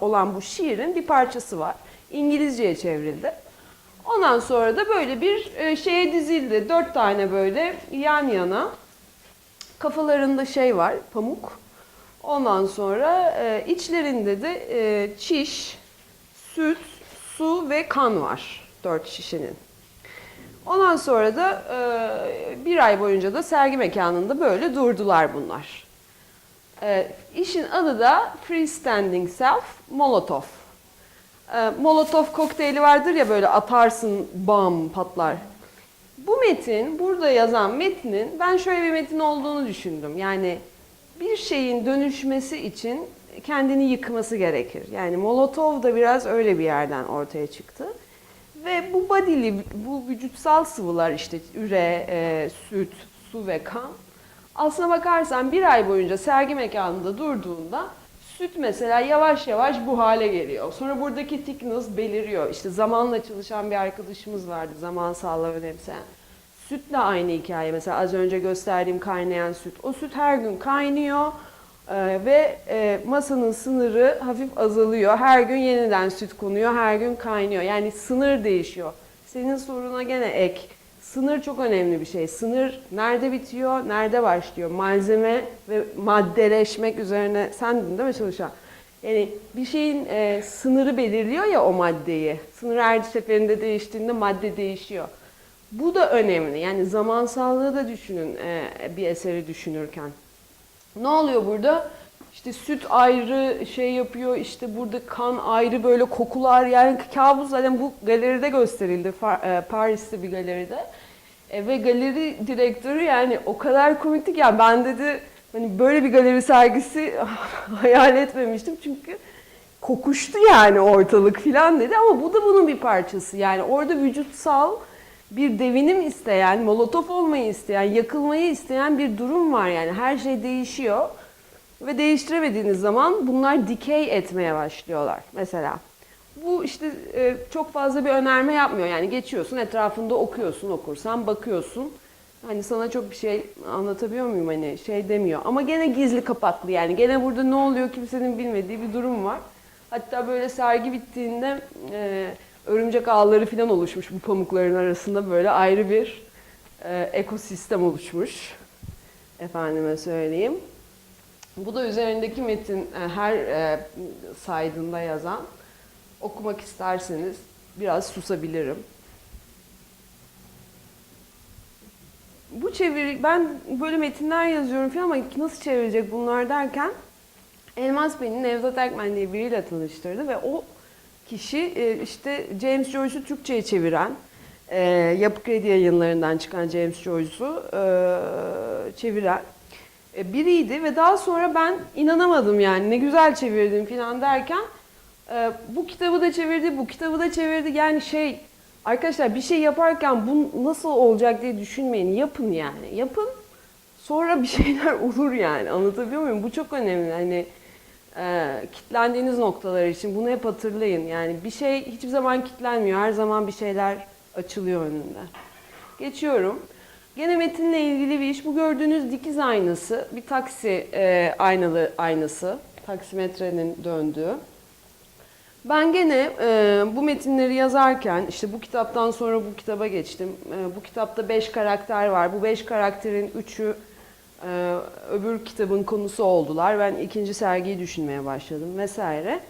olan bu şiirin bir parçası var. İngilizceye çevrildi. Ondan sonra da böyle bir şeye dizildi. 4 tane böyle yan yana. Kafalarında şey var, pamuk. Ondan sonra içlerinde de çiş, süt, su ve kan var 4 şişenin. Ondan sonra da bir ay boyunca da sergi mekanında böyle durdular bunlar. İşin adı da Freestanding Self Molotov. Molotov kokteyli vardır ya, böyle atarsın bam patlar. Bu metin, burada yazan metnin ben şöyle bir metin olduğunu düşündüm. Yani bir şeyin dönüşmesi için kendini yıkması gerekir. Yani Molotov da biraz öyle bir yerden ortaya çıktı. Ve bu body'li, bu vücutsal sıvılar işte üre, süt, su ve kan. Aslına bakarsan bir ay boyunca sergi mekanında durduğunda süt mesela yavaş yavaş bu hale geliyor. Sonra buradaki thickness beliriyor. İşte zamanla çalışan bir arkadaşımız vardı, zamansalla önemseyen. Sütle aynı hikaye. Mesela az önce gösterdiğim kaynayan süt. O süt her gün kaynıyor ve masanın sınırı hafif azalıyor. Her gün yeniden süt konuyor, her gün kaynıyor. Yani sınır değişiyor. Senin soruna gene ek. Sınır çok önemli bir şey. Sınır nerede bitiyor, nerede başlıyor? Malzeme ve maddeleşmek üzerine sendin değil mi çalışan? Yani bir şeyin sınırı belirliyor ya o maddeyi. Sınır her seferinde değiştiğinde madde değişiyor. Bu da önemli. Yani zamansallığı da düşünün bir eseri düşünürken. Ne oluyor burada? İşte süt ayrı şey yapıyor, işte burada kan ayrı, böyle kokular, yani kabus. Zaten bu galeride gösterildi, Paris'te bir galeride. Ve galeri direktörü yani o kadar komikti ki, yani ben dedi hani böyle bir galeri sergisi hayal etmemiştim çünkü kokuştu yani ortalık filan dedi, ama bu da bunun bir parçası. Yani orada vücutsal bir devinim isteyen, molotof olmayı isteyen, yakılmayı isteyen bir durum var yani. Her şey değişiyor ve değiştiremediğiniz zaman bunlar decay etmeye başlıyorlar mesela. Bu işte çok fazla bir önerme yapmıyor. Yani geçiyorsun, etrafında okuyorsun, okursan bakıyorsun. Hani sana çok bir şey anlatabiliyor muyum, hani şey demiyor. Ama gene gizli kapaklı, yani gene burada ne oluyor kimsenin bilmediği bir durum var. Hatta böyle sergi bittiğinde örümcek ağları falan oluşmuş bu pamukların arasında, böyle ayrı bir ekosistem oluşmuş. Efendime söyleyeyim. Bu da üzerindeki metin, her saydığında yazan. Okumak isterseniz biraz susabilirim. Bu çeviri, ben böyle metinler yazıyorum falan ama nasıl çevirecek bunlar derken Elmas beni Nevzat Erkmen diye biriyle tanıştırdı ve o kişi işte James Joyce'u Türkçe'ye çeviren, Yapı Kredi Yayınları'ndan çıkan James Joyce'u çeviren biriydi ve daha sonra ben inanamadım, yani ne güzel çevirdim falan derken bu kitabı da çevirdi, bu kitabı da çevirdi. Yani şey, arkadaşlar bir şey yaparken bu nasıl olacak diye düşünmeyin. Yapın yani. Yapın. Sonra bir şeyler olur yani. Anlatabiliyor muyum? Bu çok önemli. Hani kitlendiğiniz noktalar için bunu hep hatırlayın. Yani bir şey hiçbir zaman kitlenmiyor. Her zaman bir şeyler açılıyor önünde. Geçiyorum. Gene metinle ilgili bir iş. Bu gördüğünüz dikiz aynası. Bir taksi aynası. Taksimetrenin döndüğü. Ben gene bu metinleri yazarken, işte bu kitaptan sonra bu kitaba geçtim. Bu kitapta 5 karakter var. Bu 5 karakterin 3'ü öbür kitabın konusu oldular. Ben ikinci sergiyi düşünmeye başladım vesaire.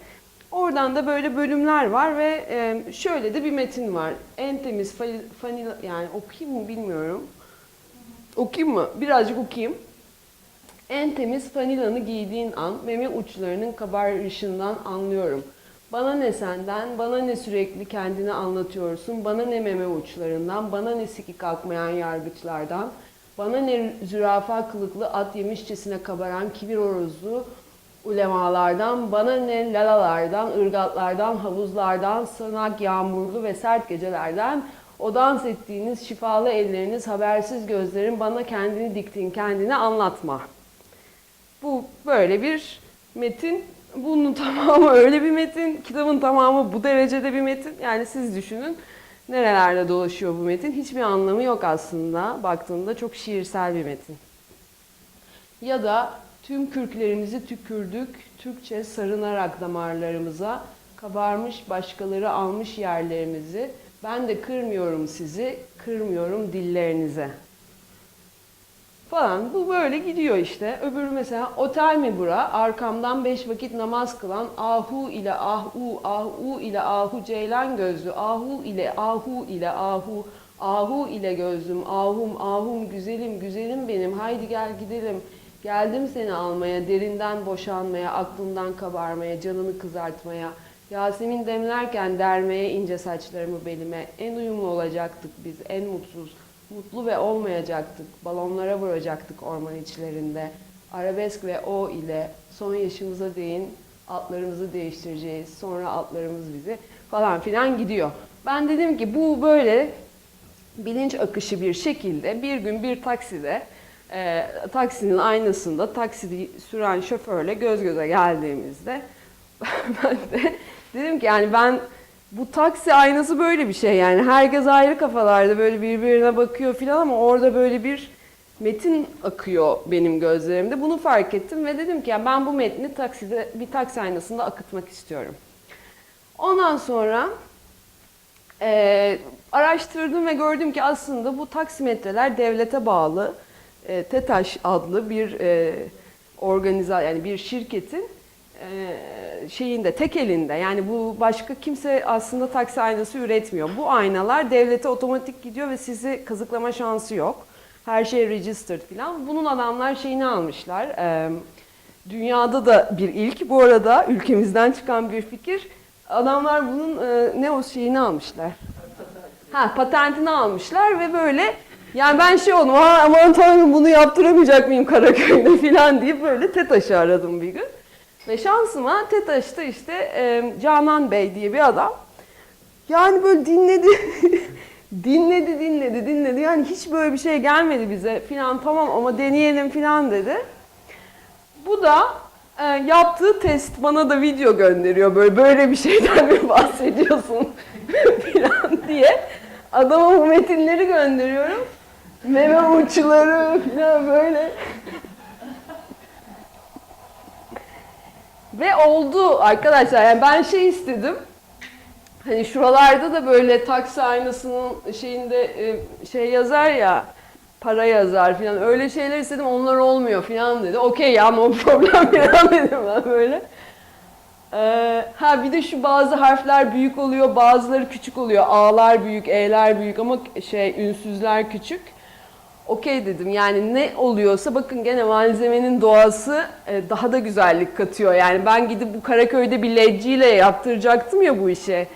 Oradan da böyle bölümler var ve şöyle de bir metin var. En temiz fanila, yani okuyayım mı bilmiyorum. Okuyayım mı? Birazcık okuyayım. En temiz fanilanı giydiğin an meme uçlarının kabarışından anlıyorum. Bana ne senden, bana ne sürekli kendini anlatıyorsun, bana ne meme uçlarından, bana ne siki kalkmayan yargıçlardan, bana ne zürafa kılıklı at yemişçesine kabaran kibir horozlu ulemalardan, bana ne lalalardan, ırgatlardan, havuzlardan, sığanak yağmurlu ve sert gecelerden, o dans ettiğiniz şifalı elleriniz, habersiz gözlerin, bana kendini diktiğin kendini anlatma. Bu böyle bir metin. Bunun tamamı öyle bir metin, kitabın tamamı bu derecede bir metin. Yani siz düşünün nerelerde dolaşıyor bu metin. Hiçbir anlamı yok aslında. Baktığında çok şiirsel bir metin. Ya da tüm kürklerimizi tükürdük, Türkçe sarınarak damarlarımıza, kabarmış başkaları almış yerlerimizi, ben de kırmıyorum sizi, kırmıyorum dillerinize. Falan. Bu böyle gidiyor işte. Öbürü mesela otel mi bura? Arkamdan 5 vakit namaz kılan ahu ile ahu, ahu ile ahu ceylan gözlü, ahu ile ahu ile ahu, ahu ile gözlüm, ahum ahum güzelim güzelim benim, haydi gel gidelim. Geldim seni almaya, derinden boşanmaya, aklından kabarmaya, canını kızartmaya. Yasemin demlerken dermeye ince saçlarımı belime. En uyumlu olacaktık biz, en mutsuz. Mutlu ve olmayacaktık, balonlara vuracaktık orman içlerinde. Arabesk ve o ile son yaşımıza değin atlarımızı değiştireceğiz, sonra atlarımız bizi falan filan gidiyor. Ben dedim ki bu böyle bilinç akışı bir şekilde bir gün bir takside, taksinin aynasında taksi süren şoförle göz göze geldiğimizde ben de dedim ki yani ben bu taksi aynası böyle bir şey yani herkes ayrı kafalarda böyle birbirine bakıyor filan ama orada böyle bir metin akıyor benim gözlerimde. Bunu fark ettim ve dedim ki yani ben bu metni takside bir taksi aynasında akıtmak istiyorum. Ondan sonra araştırdım ve gördüm ki aslında bu taksimetreler devlete bağlı TETAŞ adlı bir yani bir şirketin şeyinde, tek elinde. Yani bu başka kimse aslında taksi aynası üretmiyor. Bu aynalar devlete otomatik gidiyor ve sizi kazıklama şansı yok. Her şey registered falan. Bunun adamlar şeyini almışlar. Dünyada da bir ilk. Bu arada ülkemizden çıkan bir fikir. Adamlar bunun ne o şeyini almışlar. Patentini almışlar ve böyle yani ben şey oldum. Aman tanrım bunu yaptıramayacak mıyım Karaköy'de falan deyip böyle TETAŞ'ı aradım bir gün. Ve şansıma TETAŞ'ta işte Canan Bey diye bir adam. Yani böyle dinledi, dinledi. Yani hiç böyle bir şey gelmedi bize filan tamam ama deneyelim filan dedi. Bu da yaptığı test bana da video gönderiyor böyle bir şeyden mi bahsediyorsun filan diye. Adama bu metinleri gönderiyorum. Meme uçları filan böyle. Ve oldu arkadaşlar. Yani ben şey istedim. Hani şuralarda da böyle taksi aynasının şeyinde şey yazar ya, para yazar falan. Öyle şeyler istedim. Onlar olmuyor falan dedi. Okey ya no problem falan dedim ben böyle. Bir de şu bazı harfler büyük oluyor, bazıları küçük oluyor. A'lar büyük, E'ler büyük ama ünsüzler küçük. Okey dedim yani ne oluyorsa bakın gene malzemenin doğası daha da güzellik katıyor. Yani ben gidip bu Karaköy'de bir ledciyle yaptıracaktım ya bu işe.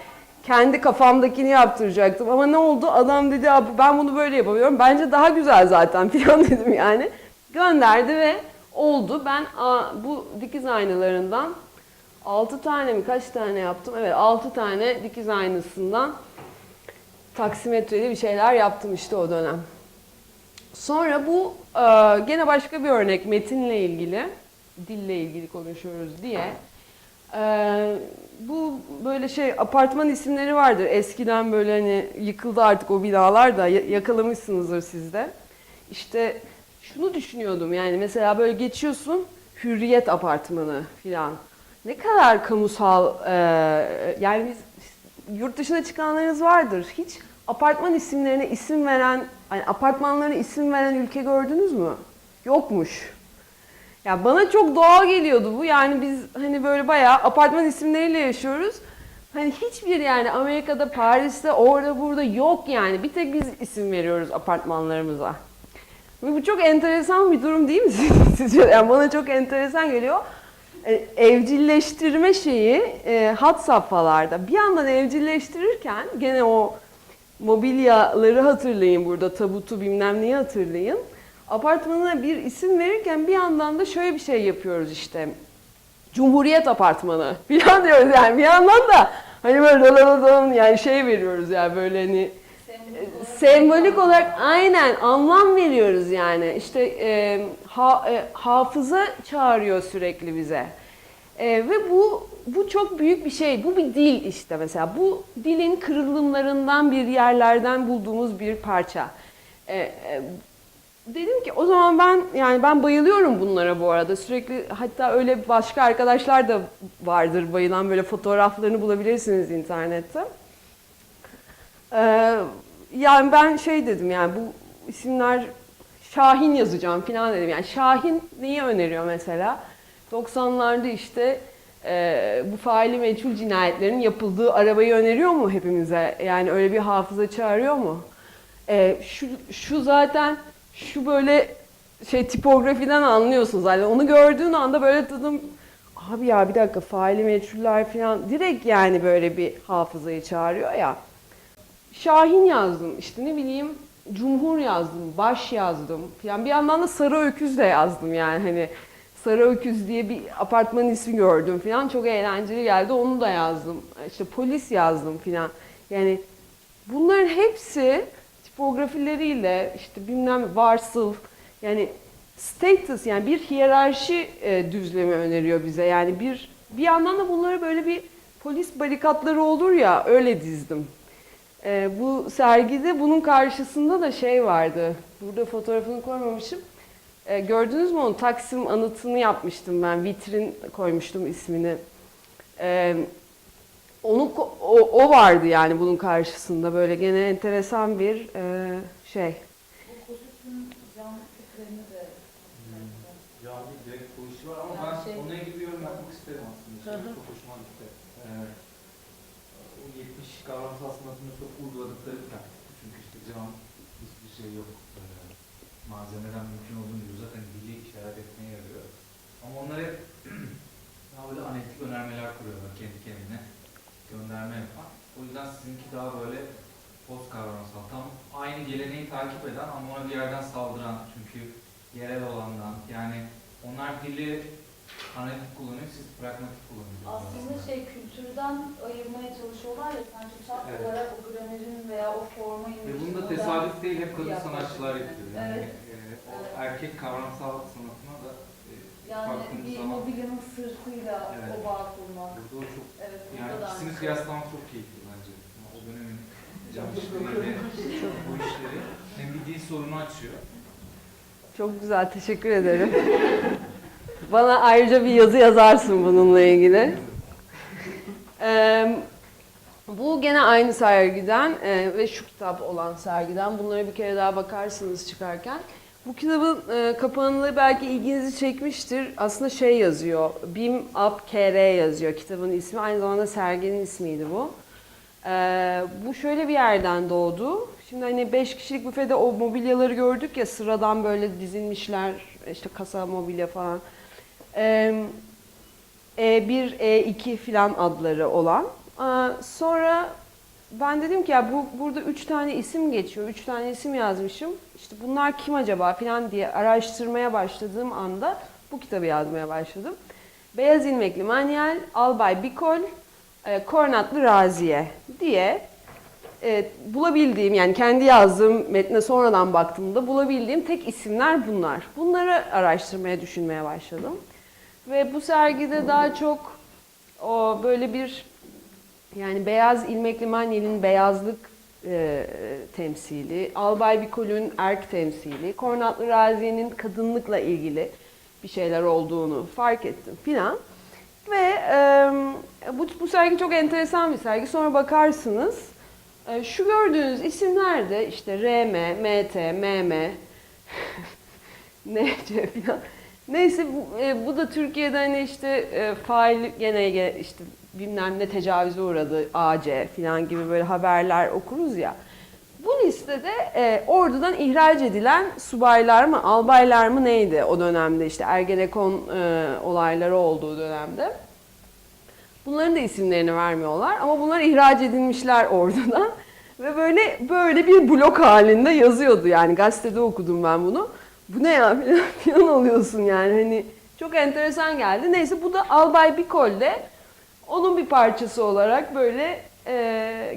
Kendi kafamdakini yaptıracaktım ama ne oldu? Adam dedi abi ben bunu böyle yapamıyorum. Bence daha güzel zaten falan dedim yani. Gönderdi ve oldu. Ben bu dikiz aynalarından 6 tane mi kaç tane yaptım? Evet 6 tane dikiz aynasından taksimetreli bir şeyler yaptım işte o dönem. Sonra bu gene başka bir örnek metinle ilgili, dille ilgili konuşuyoruz diye. Bu böyle apartman isimleri vardır. Eskiden böyle hani yıkıldı artık o binalar da yakalamışsınızdır siz de. İşte şunu düşünüyordum yani mesela böyle geçiyorsun Hürriyet Apartmanı filan. Ne kadar kamusal yani biz yurt dışına çıkanlarınız vardır. Hiç apartman isimlerine isim veren, yani apartmanlarına isim veren ülke gördünüz mü? Yokmuş. Ya bana çok doğal geliyordu bu. Yani biz hani böyle bayağı apartman isimleriyle yaşıyoruz. Hani hiçbir yani Amerika'da, Paris'te, orada burada yok yani. Bir tek biz isim veriyoruz apartmanlarımıza. Ve bu çok enteresan bir durum değil mi sizce? Yani bana çok enteresan geliyor. Evcilleştirme şeyi had safhalarda. Bir yandan evcilleştirirken gene o mobilyaları hatırlayın burada, tabutu bilmem neyi hatırlayın. Apartmanına bir isim verirken bir yandan da şöyle bir şey yapıyoruz işte. Cumhuriyet Apartmanı falan diyoruz yani bir yandan da hani böyle yani şey veriyoruz yani böyle hani sembolik olarak aynen anlam veriyoruz yani. İşte hafıza çağırıyor sürekli bize. Ve bu çok büyük bir şey. Bu bir dil işte mesela. Bu dilin kırılımlarından bir yerlerden bulduğumuz bir parça. Dedim ki o zaman ben bayılıyorum bunlara bu arada. Sürekli hatta öyle başka arkadaşlar da vardır bayılan, böyle fotoğraflarını bulabilirsiniz internette. Yani ben şey dedim, yani bu isimler, Şahin yazacağım falan dedim. Yani Şahin neyi öneriyor mesela? 90'larda işte bu faili meçhul cinayetlerin yapıldığı arabayı öneriyor mu hepimize? Yani öyle bir hafıza çağırıyor mu? Şu zaten şu böyle şey, tipografiden anlıyorsun zaten. Onu gördüğün anda böyle dedim, abi ya bir dakika, faili meçhuller falan direkt yani böyle bir hafızayı çağırıyor ya. Şahin yazdım, işte ne bileyim Cumhur yazdım, Baş yazdım falan. Bir yandan da Sarı Öküz de yazdım yani, hani Sarı Öküz diye bir apartman ismi gördüm falan. Çok eğlenceli geldi, onu da yazdım. İşte Polis yazdım falan. Yani bunların hepsi tipografileriyle, işte bilmem varsıl, yani status, yani bir hiyerarşi düzlemi öneriyor bize. Yani bir yandan da bunları böyle bir polis barikatları olur ya, öyle dizdim. Bu sergide bunun karşısında da şey vardı. Burada fotoğrafını koymamışım. Gördünüz mü onu? Taksim anıtını yapmıştım ben. Vitrin koymuştum ismini. O vardı yani bunun karşısında, böyle gene enteresan bir şey. Bu Kossuth'un cam küplerini de Yani direkt bu işi var ama Yani ben onunla ilgili bir yorum yapmak isterim aslında. Çok hoşuma gitti. O 70 kavramsal sanatını çok uyguladıkları bir taktik. Çünkü işte cam hiçbir şey yok. Malzemeden mümkün olduğunca zaten dili işaret etmeye yarıyor. Ama onlar hep daha böyle analitik önermeler kuruyorlar kendi kendine. Gönderme yapan. O yüzden sizinki daha böyle post kavramsal. Tam aynı geleneği takip eden ama ona bir yerden saldıran. Çünkü yerel olandan. Yani onlar dili analitik kullanıyor, siz pragmatik kullanıyorsunuz. aslında şey, kültürden ayırmaya çalışıyorlar ya, sanki saf Evet. olarak o gramerin veya o forma Ve bunu indirişini da tesadüf değil, hep kadın yaklaşık. sanatçılar yapıyor. Yani Evet. o erkek kavramsal sanatına da Yani baktığımız bir zaman mobilyanın sırtıyla Evet. o bağ kurmak. burada o çok, Evet, yani burada da ikisini aynı. kıyaslamak çok keyifli bence. O dönemin cam işleriyle bu işleri hem bir dil sorunu açıyor. Çok güzel, teşekkür ederim. Bana ayrıca bir yazı yazarsın bununla ilgili. Bu gene aynı sergiden ve şu kitap olan sergiden. Bunlara bir kere daha bakarsınız çıkarken. Bu kitabın kapağında belki ilginizi çekmiştir. Aslında şey yazıyor, Bim Up KR yazıyor kitabın ismi. Aynı zamanda serginin ismiydi bu. Bu şöyle bir yerden doğdu. Şimdi hani 5 kişilik büfede o mobilyaları gördük ya, sıradan böyle dizilmişler, işte kasa mobilya falan. E1, E2 falan adları olan. Sonra ben dedim ki ya burada 3 tane isim geçiyor, 3 tane isim yazmışım. İşte bunlar kim acaba falan diye araştırmaya başladığım anda bu kitabı yazmaya başladım. Beyaz İlmekli Manyel, Albay Bikol, Kornatlı Raziye diye bulabildiğim, yani kendi yazdığım metne sonradan baktığımda bulabildiğim tek isimler bunlar. Bunları araştırmaya, düşünmeye başladım. Ve bu sergide daha çok o böyle bir, yani Beyaz İlmekli Manyel'in beyazlık temsili, Albay Bikol'ün erk temsili, Kornatlı Raziye'nin kadınlıkla ilgili bir şeyler olduğunu fark ettim filan. Ve bu sergi çok enteresan bir sergi. Sonra bakarsınız. Şu gördüğünüz isimler de işte RM, MT, MM, NC falan. Neyse bu da Türkiye'de hani işte fail gene işte bilmem ne tecavüze uğradı, AC falan gibi böyle haberler okuruz ya. Bu listede ordudan ihraç edilen subaylar mı, albaylar mı neydi o dönemde, işte Ergenekon olayları olduğu dönemde. Bunların da isimlerini vermiyorlar ama bunlar ihraç edilmişler ordudan. Ve böyle bir blok halinde yazıyordu, yani gazetede okudum ben bunu. Bu ne ya falan oluyorsun yani, hani çok enteresan geldi. Neyse bu da Albay Bikol'de onun bir parçası olarak böyle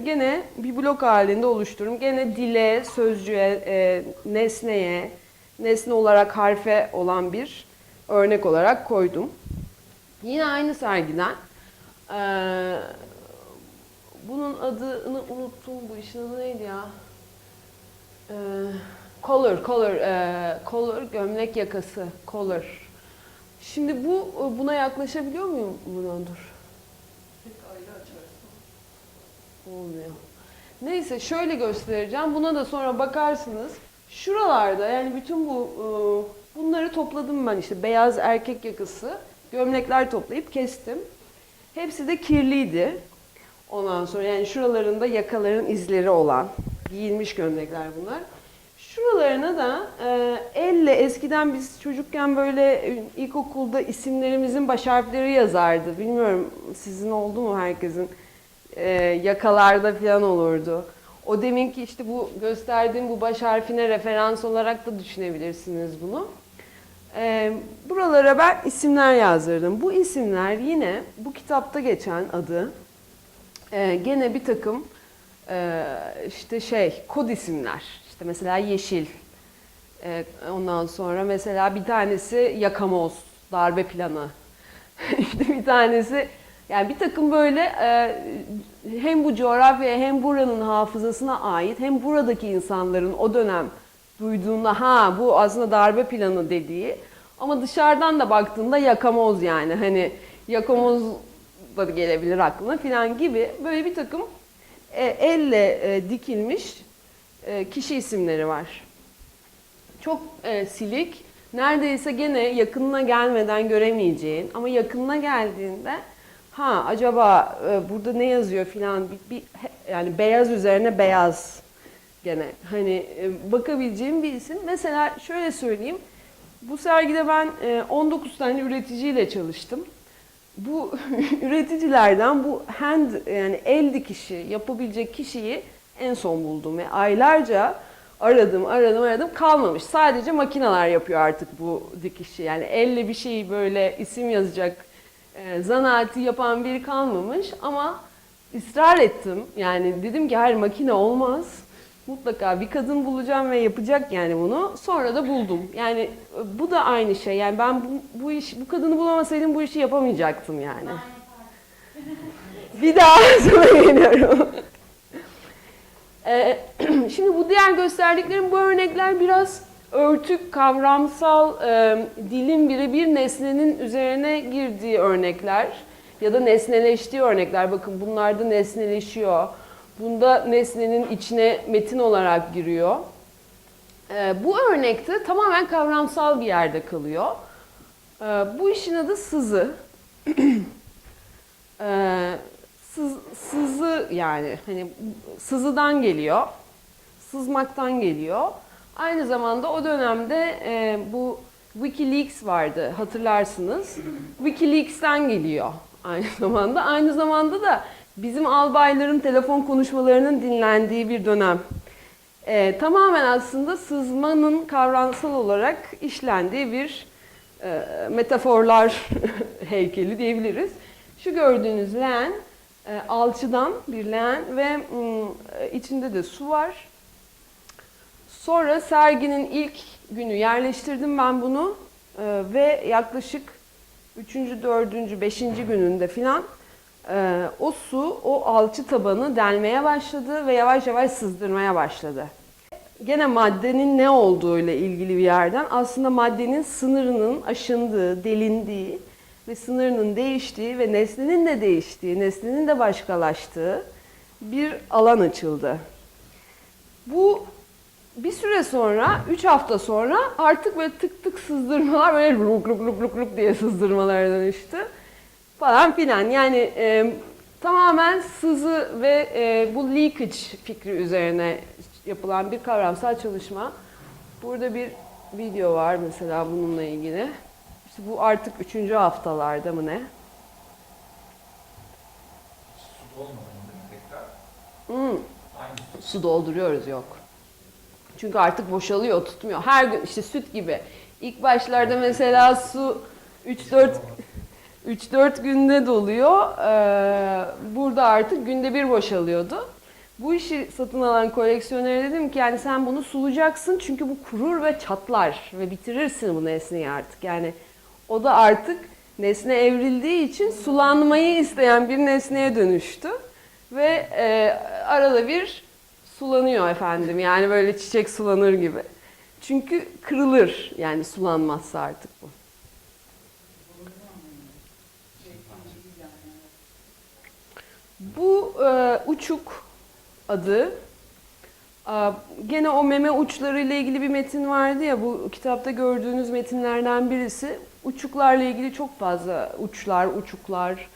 gene bir blok halinde oluştururum. Gene dile, sözcüğe, nesneye, nesne olarak harfe olan bir örnek olarak koydum. Yine aynı sergiden. Bunun adını unuttum. Bu işin adı neydi ya? Collar, gömlek yakası, collar. Şimdi buna yaklaşabiliyor muyum buna? Dur. Tek ayrı açarsın. Olmuyor. Neyse şöyle göstereceğim. Buna da sonra bakarsınız. Şuralarda yani bütün bunları topladım ben işte. Beyaz erkek yakası, gömlekler toplayıp kestim. Hepsi de kirliydi. Ondan sonra yani şuralarında yakaların izleri olan giyilmiş gömlekler bunlar. Şuralarına da elle eskiden biz çocukken böyle ilkokulda isimlerimizin baş harfleri yazardı. Bilmiyorum sizin oldu mu herkesin? Yakalarda falan olurdu. O deminki işte bu gösterdiğim bu baş harfine referans olarak da düşünebilirsiniz bunu. Buralara ben isimler yazdırdım. Bu isimler yine bu kitapta geçen adı gene bir takım işte kod isimler. İşte mesela yeşil. Ondan sonra mesela bir tanesi yakamoz, darbe planı. İşte bir tanesi yani bir takım böyle hem bu coğrafyaya hem buranın hafızasına ait hem buradaki insanların o dönem duyduğunda bu aslında darbe planı dediği ama dışarıdan da baktığında yakamoz yani hani yakamoz da gelebilir aklına falan gibi böyle bir takım elle dikilmiş kişi isimleri var. Çok silik, neredeyse gene yakınına gelmeden göremeyeceğin ama yakınına geldiğinde acaba burada ne yazıyor filan yani beyaz üzerine beyaz gene hani bakabileceğim bir isim. Mesela şöyle söyleyeyim. Bu sergide ben 19 tane üreticiyle çalıştım. Bu üreticilerden bu yani el dikişi yapabilecek kişiyi en son buldum ve aylarca aradım kalmamış. Sadece makineler yapıyor artık bu dikişi. Yani elle bir şeyi böyle isim yazacak zanaati yapan biri kalmamış ama ısrar ettim. Yani dedim ki hayır makine olmaz. Mutlaka bir kadın bulacağım ve yapacak yani bunu. Sonra da buldum. Yani bu da aynı şey. Yani ben bu kadını bulamasaydım bu işi yapamayacaktım yani. Bir daha sana geliyorum. Şimdi bu diğer gösterdiklerim bu örnekler biraz örtük, kavramsal, dilin birebir nesnenin üzerine girdiği örnekler ya da nesneleştiği örnekler. Bakın bunlar da nesneleşiyor. Bunda nesnenin içine metin olarak giriyor. Bu örnekte tamamen kavramsal bir yerde kalıyor. Bu işin adı sızı. Sızı yani hani sızıdan geliyor, sızmaktan geliyor. Aynı zamanda o dönemde bu WikiLeaks vardı hatırlarsınız. WikiLeaks'ten geliyor aynı zamanda. Aynı zamanda da bizim albayların telefon konuşmalarının dinlendiği bir dönem. Tamamen aslında sızmanın kavramsal olarak işlendiği bir metaforlar heykeli diyebiliriz. Şu gördüğünüz leğen alçıdan bir leğen ve içinde de su var. Sonra serginin ilk günü yerleştirdim ben bunu ve yaklaşık 3. 4. 5. gününde filan o su o alçı tabanı delmeye başladı ve yavaş yavaş sızdırmaya başladı. Gene maddenin ne olduğuyla ilgili bir yerden aslında maddenin sınırının aşındığı, delindiği ve sınırının değiştiği ve nesnenin de değiştiği, nesnenin de başkalaştığı bir alan açıldı. Bu bir süre sonra, 3 hafta sonra artık böyle tık tık sızdırmalar böyle luk luk luk luk luk diye sızdırmalara dönüştü falan filan. Yani tamamen sızı ve bu leakage fikri üzerine yapılan bir kavramsal çalışma. Burada bir video var mesela bununla ilgili. İşte bu artık 3. haftalarda mı ne? Su olmadan tekrar. Aynı Su dolduruyoruz yok. Çünkü artık boşalıyor, tutmuyor. Her gün işte süt gibi. İlk başlarda mesela su 3-4 günde doluyor. Burada artık günde bir boşalıyordu. Bu işi satın alan koleksiyonere dedim ki yani sen bunu sulayacaksın çünkü bu kurur ve çatlar ve bitirirsin bu nesneyi artık. Yani o da artık nesne evrildiği için sulanmayı isteyen bir nesneye dönüştü. Ve arada bir sulanıyor efendim. Yani böyle çiçek sulanır gibi. Çünkü kırılır yani sulanmazsa artık bu. Bu uçuk adı. Gene o meme uçları ile ilgili bir metin vardı ya, bu kitapta gördüğünüz metinlerden birisi. Uçuklarla ilgili çok fazla uçlar, uçuklar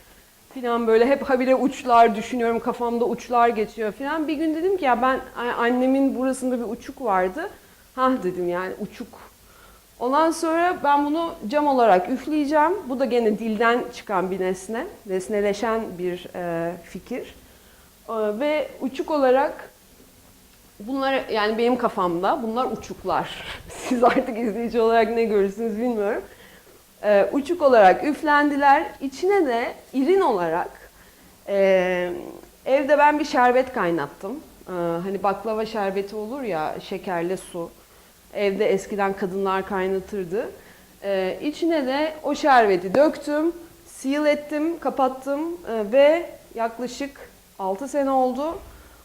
filan, böyle hep habire uçlar düşünüyorum, kafamda uçlar geçiyor filan. Bir gün dedim ki ya ben, annemin burasında bir uçuk vardı. Hah dedim, yani uçuk. Ondan sonra ben bunu cam olarak üfleyeceğim. Bu da gene dilden çıkan bir nesne, nesneleşen bir fikir. Ve uçuk olarak bunlar, yani benim kafamda bunlar uçuklar. Siz artık izleyici olarak ne görürsünüz bilmiyorum. Uçuk olarak üflendiler. İçine de irin olarak evde ben bir şerbet kaynattım. Hani baklava şerbeti olur ya, şekerli su. Evde eskiden kadınlar kaynatırdı. İçine de o şerbeti döktüm, seal ettim, kapattım ve yaklaşık 6 sene oldu.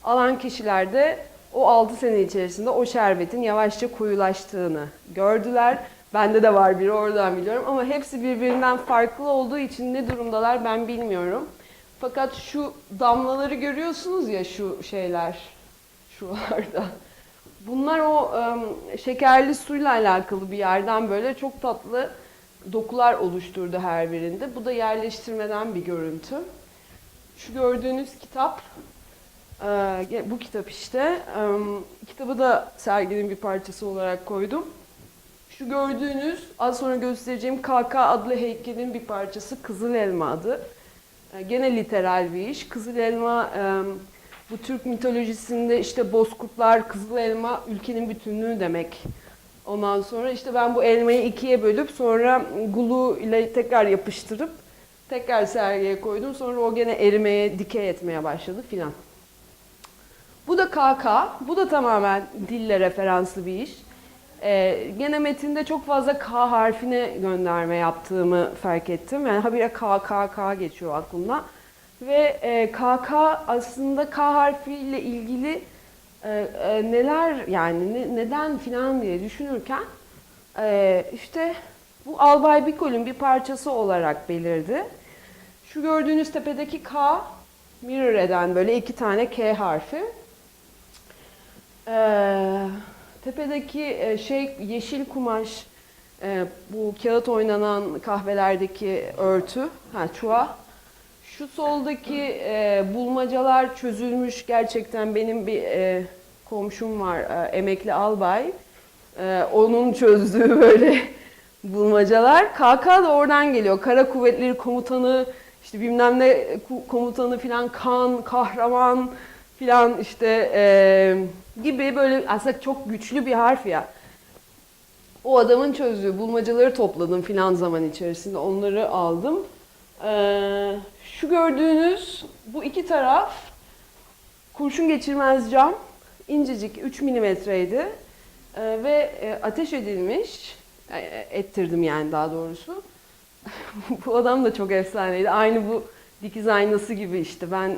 Alan kişiler de o 6 sene içerisinde o şerbetin yavaşça koyulaştığını gördüler. Bende de var biri, oradan biliyorum, ama hepsi birbirinden farklı olduğu için ne durumdalar ben bilmiyorum. Fakat şu damlaları görüyorsunuz ya, şu şeyler şuralarda. Bunlar o şekerli suyla alakalı bir yerden böyle çok tatlı dokular oluşturdu her birinde. Bu da yerleştirmeden bir görüntü. Şu gördüğünüz kitap, bu kitap işte. Kitabı da serginin bir parçası olarak koydum. Şu gördüğünüz, az sonra göstereceğim KK adlı heykelin bir parçası, Kızıl Elma adı. Gene literal bir iş. Kızıl Elma, bu Türk mitolojisinde işte bozkurtlar, kızıl elma ülkenin bütünlüğü demek. Ondan sonra işte ben bu elmayı ikiye bölüp sonra gulu ile tekrar yapıştırıp tekrar sergiye koydum. Sonra o gene erimeye, dikey etmeye başladı filan. Bu da KK. Bu da tamamen dille referanslı bir iş. Gene metinde çok fazla K harfine gönderme yaptığımı fark ettim. Yani habire K, K, K geçiyor aklımda. Ve KK aslında K harfiyle ilgili neler, yani neden filan diye düşünürken işte bu Albay Bikol'ün bir parçası olarak belirdi. Şu gördüğünüz tepedeki K, mirror eden böyle 2 tane K harfi. Tepedeki şey yeşil kumaş, bu kağıt oynanan kahvelerdeki örtü, çuha. Şu soldaki bulmacalar çözülmüş, gerçekten benim bir komşum var, emekli albay. Onun çözdüğü böyle bulmacalar. KK da oradan geliyor. Kara Kuvvetleri Komutanı, işte bilmem ne komutanı filan, kan, kahraman filan işte gibi, böyle aslında çok güçlü bir harf ya. O adamın çözdüğü bulmacaları topladım filan zaman içerisinde, onları aldım. Şu gördüğünüz bu iki taraf kurşun geçirmez cam, incecik 3 milimetreydi ve ateş edilmiş, ettirdim yani daha doğrusu. Bu adam da çok efsaneydi, aynı bu dikiz aynası gibi işte. Ben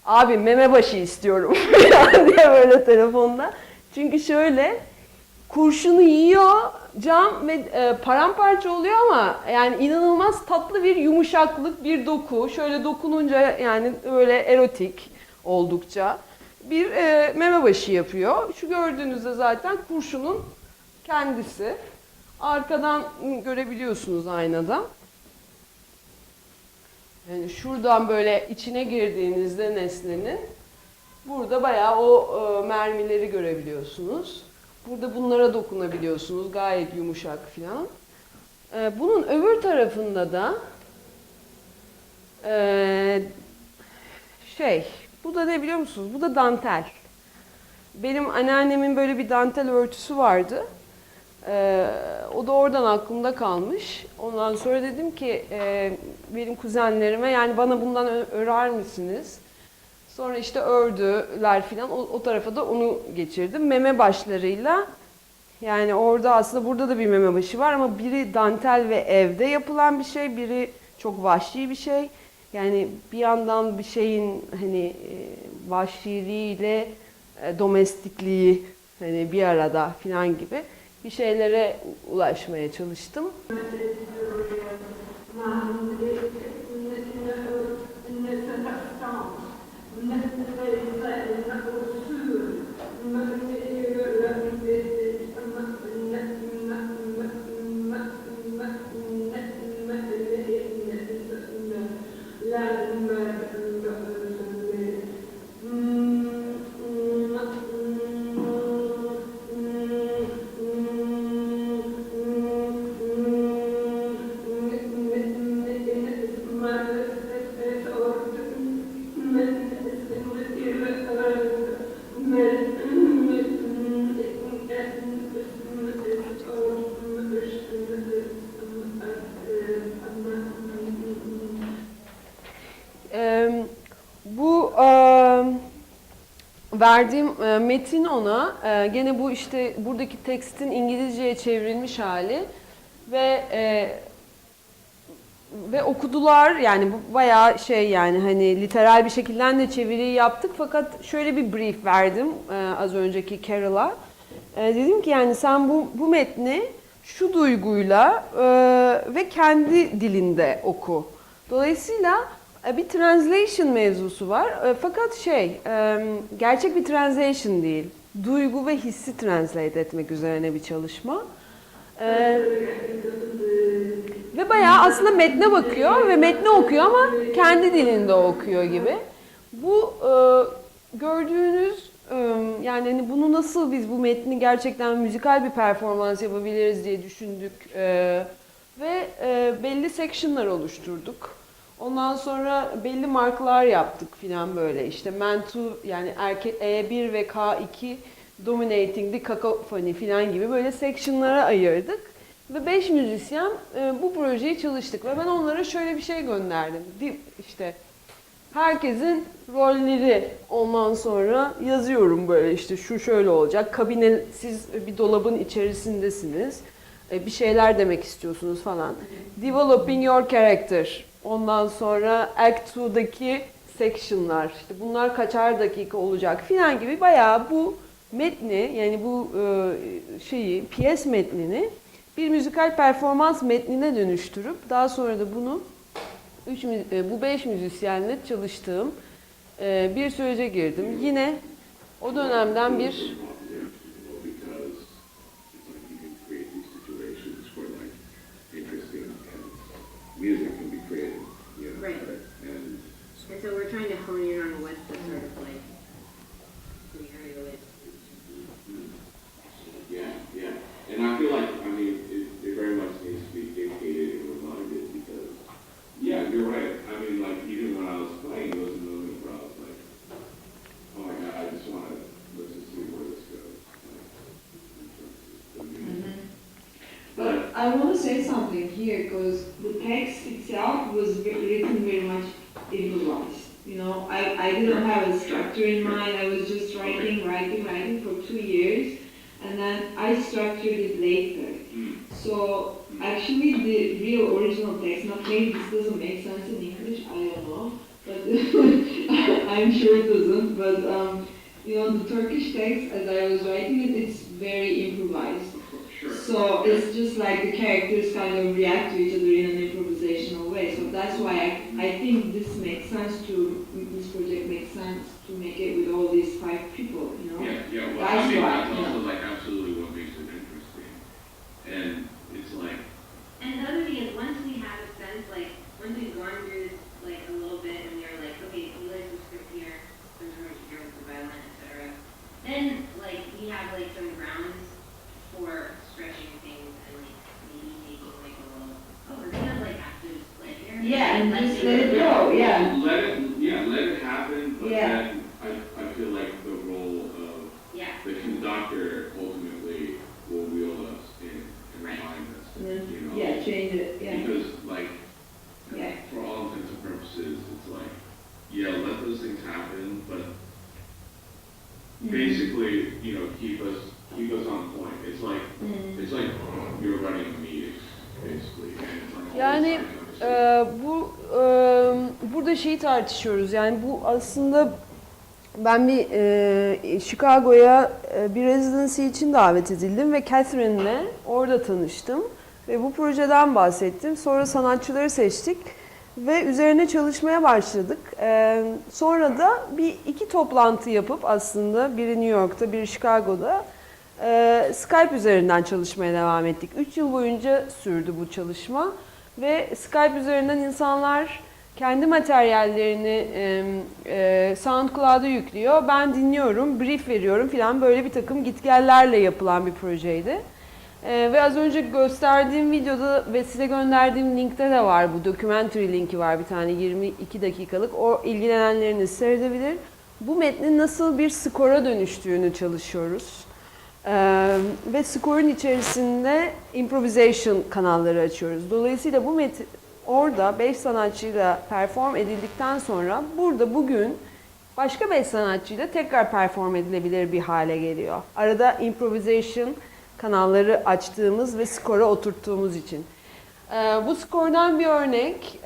abi meme başı istiyorum diye böyle telefonda. Çünkü şöyle, kurşunu yiyor cam ve paramparça oluyor ama yani inanılmaz tatlı bir yumuşaklık, bir doku. Şöyle dokununca yani öyle erotik oldukça bir meme başı yapıyor. Şu gördüğünüzde zaten kurşunun kendisi. Arkadan görebiliyorsunuz aynada. Yani şuradan böyle içine girdiğinizde nesnenin, burada bayağı o mermileri görebiliyorsunuz. Burada bunlara dokunabiliyorsunuz. Gayet yumuşak filan. Bunun öbür tarafında da bu da ne biliyor musunuz? Bu da dantel. Benim anneannemin böyle bir dantel örtüsü vardı. O da oradan aklımda kalmış. Ondan sonra dedim ki benim kuzenlerime, yani bana bundan örer misiniz? Sonra işte ördüler filan, o tarafa da onu geçirdim. Meme başlarıyla Yani orada aslında burada da bir meme başı var ama biri dantel ve evde yapılan bir şey, biri çok vahşi bir şey. Yani bir yandan bir şeyin hani vahşiliğiyle domestikliği hani bir arada falan gibi bir şeylere ulaşmaya çalıştım. Bu verdiğim metin ona gene bu işte buradaki tekstin İngilizceye çevrilmiş hali ve okudular yani bu bayağı şey yani hani literal bir şekilde de çeviriyi yaptık fakat şöyle bir brief verdim az önceki Carol'a. Dedim ki yani sen bu metni şu duyguyla ve kendi dilinde oku. Dolayısıyla bir translation mevzusu var. Fakat gerçek bir translation değil. Duygu ve hissi translate etmek üzerine bir çalışma. Ve bayağı aslında metne bakıyor ve metni okuyor ama kendi dilinde okuyor gibi. Bu gördüğünüz yani hani bunu nasıl biz bu metni gerçekten müzikal bir performans yapabiliriz diye düşündük ve belli sectionlar oluşturduk. Ondan sonra belli markalar yaptık filan böyle işte Mantu yani E1 ve K2 Dominating the Cacophony filan gibi böyle sectionlara ayırdık. Ve 5 müzisyen bu projeyi çalıştık ve ben onlara şöyle bir şey gönderdim. İşte herkesin rolleri ondan sonra yazıyorum böyle işte şu şöyle olacak. Kabine siz bir dolabın içerisindesiniz. Bir şeyler demek istiyorsunuz falan. Developing your character. Ondan sonra Act 2'daki section'lar. İşte bunlar kaçar dakika olacak filan gibi bayağı bu metni yani bu piyes metnini bir müzikal performans metnine dönüştürüp daha sonra da bunu bu 5 müzisyenle çalıştığım bir sürece girdim. Yine o dönemden bir Right. And so we're trying to hone in on what the sort of like scenario is. Yeah. And I feel like, I mean, it very much needs to be dictated and reminded because, yeah, you're right. I mean, like, even when I was playing those moments where I was like, oh my God, I just want to, let's just see where this goes. But I want to say something here because the text itself was written very much improvised. You know, I didn't have a structure in mind. I was just writing for 2 years, and then I structured it later. So actually, the real original text. Not maybe this doesn't make sense in English. I don't know, but I'm sure it doesn't. But you know, the Turkish text, as I was writing it, it's very improvised. So it's just like the characters kind of react to each other in an improvisational way. So that's why I think this project makes sense to make it with all these 5 people, you know? Yeah, well, That's I mean, why, that's you also know. like absolutely what makes it interesting. And it's like, And the other thing is, once we have a sense, like, once we've gone through this, like, a little bit, and we're like, okay, you like the script here, some girls are violent, etc. Then, like, we have, like, some grounds for stretching things and, like, maybe making, like, a little, oh, we're gonna, like, have to, like, here. Yeah, and let's just do let it go. Yeah. let it happen, but Yeah. then I feel like the role of Yeah. the conductor ultimately will wheel us in and Right. remind us, And then, you know? yeah, change it. Yeah. Because, like, Yeah. for all intents and purposes, it's like, yeah, let those things happen, but basically, you know, keep us keep us on point. It's like you're running a meeting, basically. And it's like all Yani the time burada şeyi tartışıyoruz. Yani bu aslında ben bir Chicago'ya bir residency için davet edildim ve Catherine'le orada tanıştım ve bu projeden bahsettim. Sonra sanatçıları seçtik ve üzerine çalışmaya başladık. Sonra da iki toplantı yapıp aslında biri New York'ta, biri Chicago'da Skype üzerinden çalışmaya devam ettik. 3 yıl boyunca sürdü bu çalışma ve Skype üzerinden insanlar kendi materyallerini SoundCloud'a yüklüyor. Ben dinliyorum, brief veriyorum filan, böyle bir takım gitgellerle yapılan bir projeydi. Ve az önce gösterdiğim videoda ve size gönderdiğim linkte de var, bu documentary linki var bir tane 22 dakikalık. O ilgilenenleriniz seyredebilir. Bu metnin nasıl bir skora dönüştüğünü çalışıyoruz. Ve skorun içerisinde improvisation kanalları açıyoruz. Dolayısıyla bu metin orada 5 sanatçıyla perform edildikten sonra burada bugün başka 5 sanatçıyla tekrar perform edilebilir bir hale geliyor. Arada improvisation kanalları açtığımız ve skora oturttuğumuz için. Bu skordan bir örnek,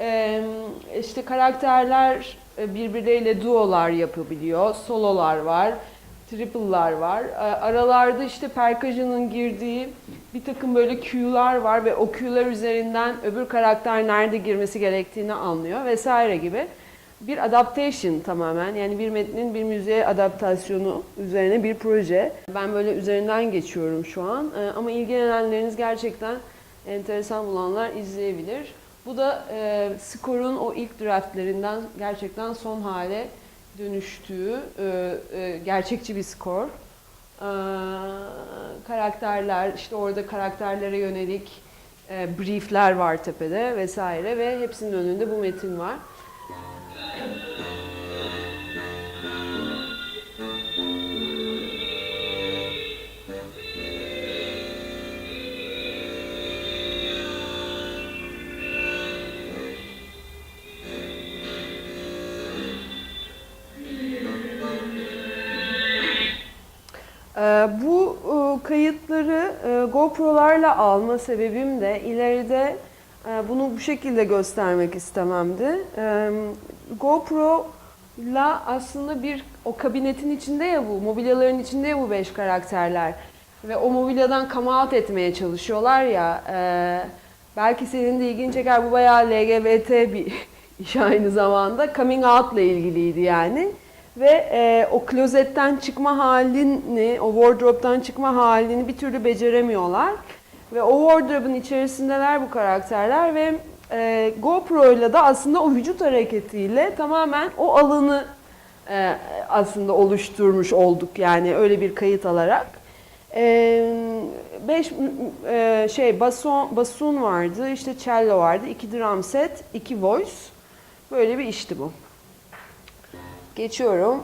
işte karakterler birbirleriyle duolar yapabiliyor, sololar var, triple'lar var. Aralarda işte percussion'ın girdiği bir takım böyle cue'lar var ve o cue'lar üzerinden öbür karakter nerede girmesi gerektiğini anlıyor vesaire gibi. Bir adaptation tamamen, yani bir metnin bir müziğe adaptasyonu üzerine bir proje. Ben böyle üzerinden geçiyorum şu an ama ilgilenenleriniz, gerçekten enteresan bulanlar izleyebilir. Bu da skorun o ilk draftlerinden gerçekten son hale dönüştüğü gerçekçi bir skor. Karakterler, işte orada karakterlere yönelik briefler var tepede vesaire ve hepsinin önünde bu metin var. Bu kayıtları GoPro'larla alma sebebim de ileride bunu bu şekilde göstermek istememdi. GoPro'la aslında o kabinetin içinde ya, bu mobilyaların içinde ya bu 5 karakterler ve o mobilyadan come out etmeye çalışıyorlar ya, belki senin de ilgini çeker, bu bayağı LGBT bir iş aynı zamanda, coming out ile ilgiliydi yani. Ve o klozetten çıkma halini, o wardrobe'dan çıkma halini bir türlü beceremiyorlar. Ve o wardrobe'un içerisindeler bu karakterler ve GoPro'yla da aslında o vücut hareketiyle tamamen o alanı aslında oluşturmuş olduk, yani öyle bir kayıt alarak. 5 basun vardı, işte cello vardı, 2 drum set, 2 voice. Böyle bir işti bu. Geçiyorum.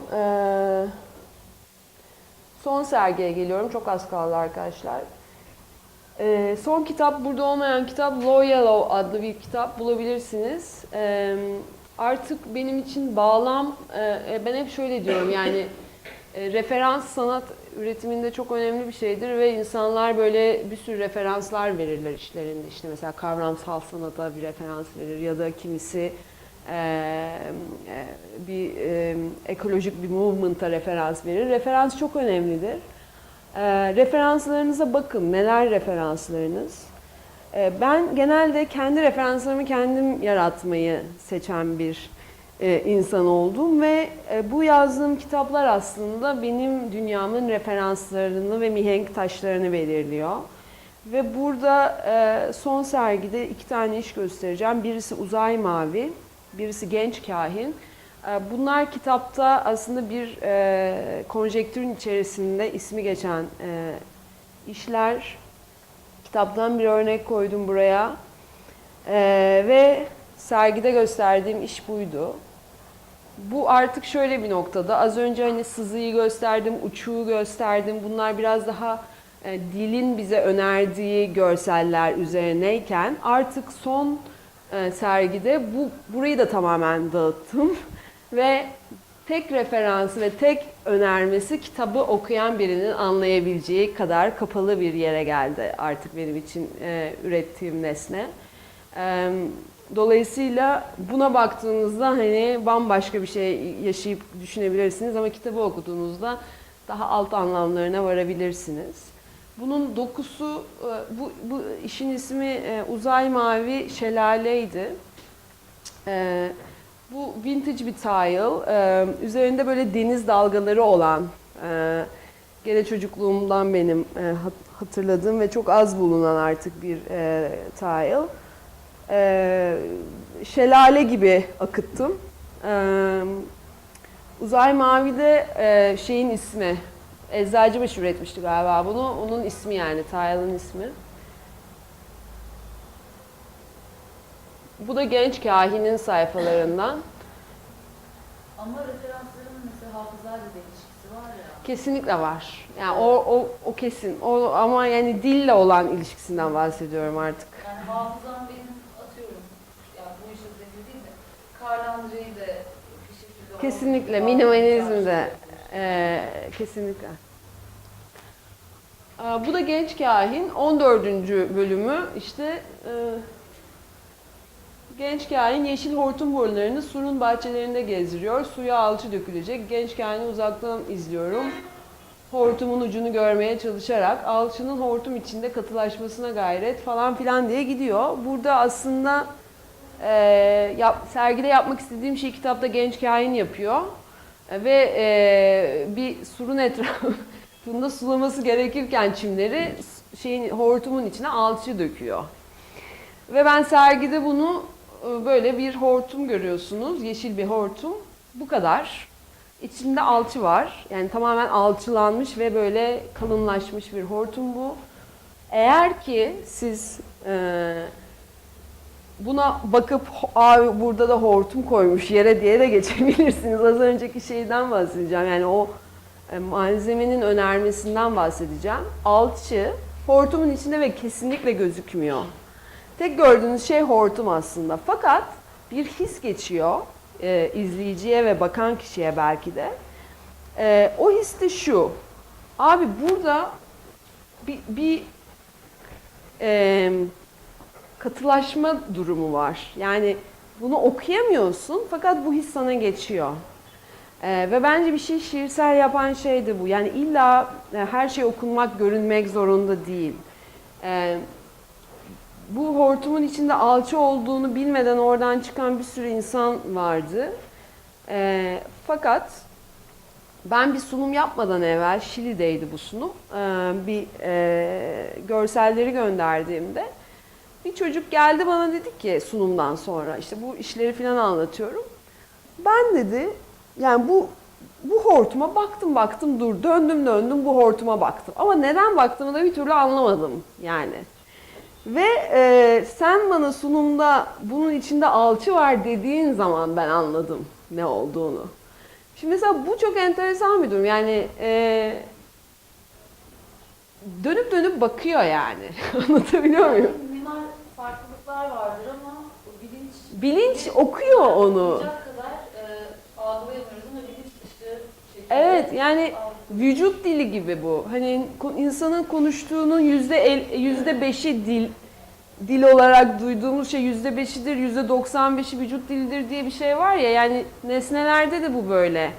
Son sergiye geliyorum. Çok az kaldı arkadaşlar. Son kitap, burada olmayan kitap Low Yellow adlı bir kitap, bulabilirsiniz. Artık benim için bağlam, ben hep şöyle diyorum yani, referans sanat üretiminde çok önemli bir şeydir ve insanlar böyle bir sürü referanslar verirler işlerinde. İşte mesela kavramsal sanata bir referans verir ya da kimisi bir ekolojik bir movement'a referans verir. Referans çok önemlidir. Referanslarınıza bakın. Neler referanslarınız? Ben genelde kendi referanslarımı kendim yaratmayı seçen bir insan oldum ve bu yazdığım kitaplar aslında benim dünyamın referanslarını ve mihenk taşlarını belirliyor. Ve burada son sergide 2 tane iş göstereceğim. Birisi Uzay Mavi, birisi Genç Kahin. Bunlar kitapta aslında bir konjektürün içerisinde ismi geçen işler. Kitaptan bir örnek koydum buraya. Ve sergide gösterdiğim iş buydu. Bu artık şöyle bir noktada. Az önce hani sızıyı gösterdim, uçuğu gösterdim. Bunlar biraz daha dilin bize önerdiği görseller üzerineyken artık son sergide burayı da tamamen dağıttım ve tek referansı ve tek önermesi kitabı okuyan birinin anlayabileceği kadar kapalı bir yere geldi artık benim için ürettiğim nesne. Dolayısıyla buna baktığınızda hani bambaşka bir şey yaşayıp düşünebilirsiniz ama kitabı okuduğunuzda daha alt anlamlarına varabilirsiniz. Bunun dokusu, bu işin ismi Uzay Mavi Şelale'ydi. Bu vintage bir tile. Üzerinde böyle deniz dalgaları olan, gene çocukluğumdan benim hatırladığım ve çok az bulunan artık bir tile. Şelale gibi akıttım. Uzay Mavi de şeyin ismi. Eczacıbaşı üretmişti galiba bunu. Onun ismi yani, tile'ın ismi. Bu da Genç Kahin'in sayfalarından. Ama referansların mesela hafızayla da ilişkisi var ya. Kesinlikle var. Yani o kesin. O ama yani dille olan ilişkisinden bahsediyorum artık. Yani hafızam benim atıyorum. Ya bu iş özelliği değil de Karl Andrei'yi de bir şekilde... Kesinlikle. Minimalizm de. Kesinlikle. Bu da Genç Kahin. 14. bölümü işte... Genç kahin yeşil hortum borularını surun bahçelerinde gezdiriyor. Suya alçı dökülecek. Genç kahini uzaktan izliyorum. Hortumun ucunu görmeye çalışarak alçının hortum içinde katılaşmasına gayret falan filan diye gidiyor. Burada aslında sergide yapmak istediğim şey kitapta genç kahin yapıyor. Ve bir surun etrafında sulaması gerekirken çimleri hortumun içine alçı döküyor. Ve ben sergide bunu böyle bir hortum görüyorsunuz. Yeşil bir hortum. Bu kadar. İçinde alçı var. Yani tamamen alçılanmış ve böyle kalınlaşmış bir hortum bu. Eğer ki siz buna bakıp abi burada da hortum koymuş yere diye de geçebilirsiniz. Az önceki şeyden bahsedeceğim. Yani o malzemenin önermesinden bahsedeceğim. Alçı hortumun içinde ve kesinlikle gözükmüyor. Tek gördüğünüz şey hortum aslında. Fakat bir his geçiyor izleyiciye ve bakan kişiye belki de. O his de şu. Abi burada bir katılaşma durumu var. Yani bunu okuyamıyorsun fakat bu his sana geçiyor. Ve bence bir şey şiirsel yapan şey de bu. Yani illa her şey okunmak, görünmek zorunda değil. Bu hortumun içinde alçı olduğunu bilmeden oradan çıkan bir sürü insan vardı. Fakat ben bir sunum yapmadan evvel, Şili'deydi bu sunum, görselleri gönderdiğimde bir çocuk geldi bana dedi ki sunumdan sonra, işte bu işleri falan anlatıyorum. Ben dedi, yani bu hortuma baktım dur, döndüm bu hortuma baktım. Ama neden baktığımı da bir türlü anlamadım yani. Ve sen bana sunumda bunun içinde alçı var dediğin zaman ben anladım ne olduğunu. Şimdi mesela bu çok enteresan bir durum. Yani dönüp bakıyor yani. Anlatabiliyor muyum? Mimar farklılıklar vardır ama Bilinç okuyor onu. Anlayacak kadar algılayamıyoruz ama bilinç dışı şekilde. Evet yani vücut dili gibi bu. Hani insanın konuştuğunun %5'i dil olarak duyduğumuz şey %5'idir, %95'i vücut dilidir diye bir şey var ya. Yani nesnelerde de bu böyle.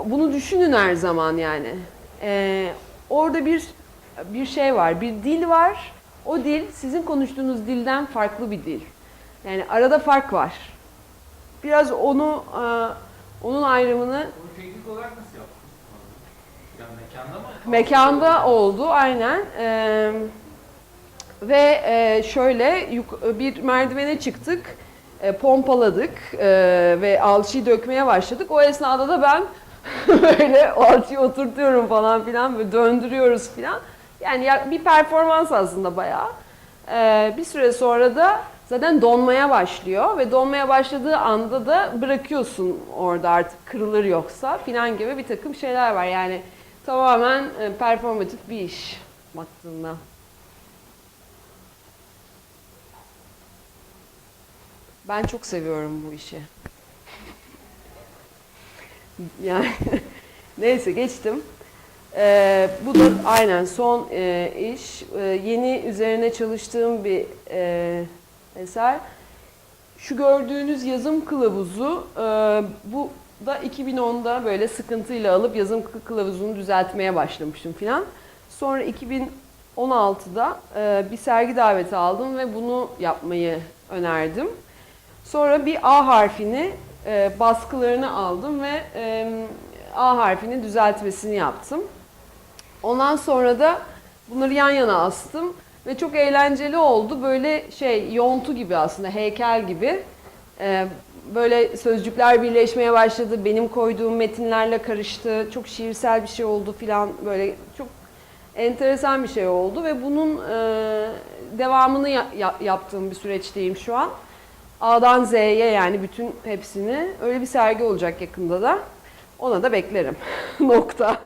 Bunu düşünün her zaman yani. Orada bir şey var, bir dil var. O dil sizin konuştuğunuz dilden farklı bir dil. Yani arada fark var. Biraz onun ayrımını Bunu teknik olarak nasıl yaptın? Yani mekanda mı? mekanda oldu aynen. Ve şöyle bir merdivene çıktık, pompaladık ve alçıyı dökmeye başladık. O esnada da ben böyle alçıyı oturtuyorum falan filan, böyle döndürüyoruz filan. Yani bir performans aslında bayağı. Bir süre sonra da zaten donmaya başlıyor ve donmaya başladığı anda da bırakıyorsun orada artık kırılır yoksa filan gibi bir takım şeyler var. Yani tamamen performatif bir iş baktığında. Ben çok seviyorum bu işi. Yani neyse geçtim. Bu da aynen son iş. Yeni üzerine çalıştığım bir eser. Şu gördüğünüz yazım kılavuzu, bu da 2010'da böyle sıkıntıyla alıp yazım kılavuzunu düzeltmeye başlamıştım filan. Sonra 2016'da bir sergi daveti aldım ve bunu yapmayı önerdim. Sonra bir A harfini baskılarını aldım ve A harfinin düzeltmesini yaptım. Ondan sonra da bunları yan yana astım ve çok eğlenceli oldu. Böyle yontu gibi aslında, heykel gibi. Böyle sözcükler birleşmeye başladı. Benim koyduğum metinlerle karıştı. Çok şiirsel bir şey oldu filan. Böyle çok enteresan bir şey oldu ve bunun devamını yaptığım bir süreçteyim şu an. A'dan Z'ye yani bütün hepsini. Öyle bir sergi olacak yakında da. Ona da beklerim. Nokta.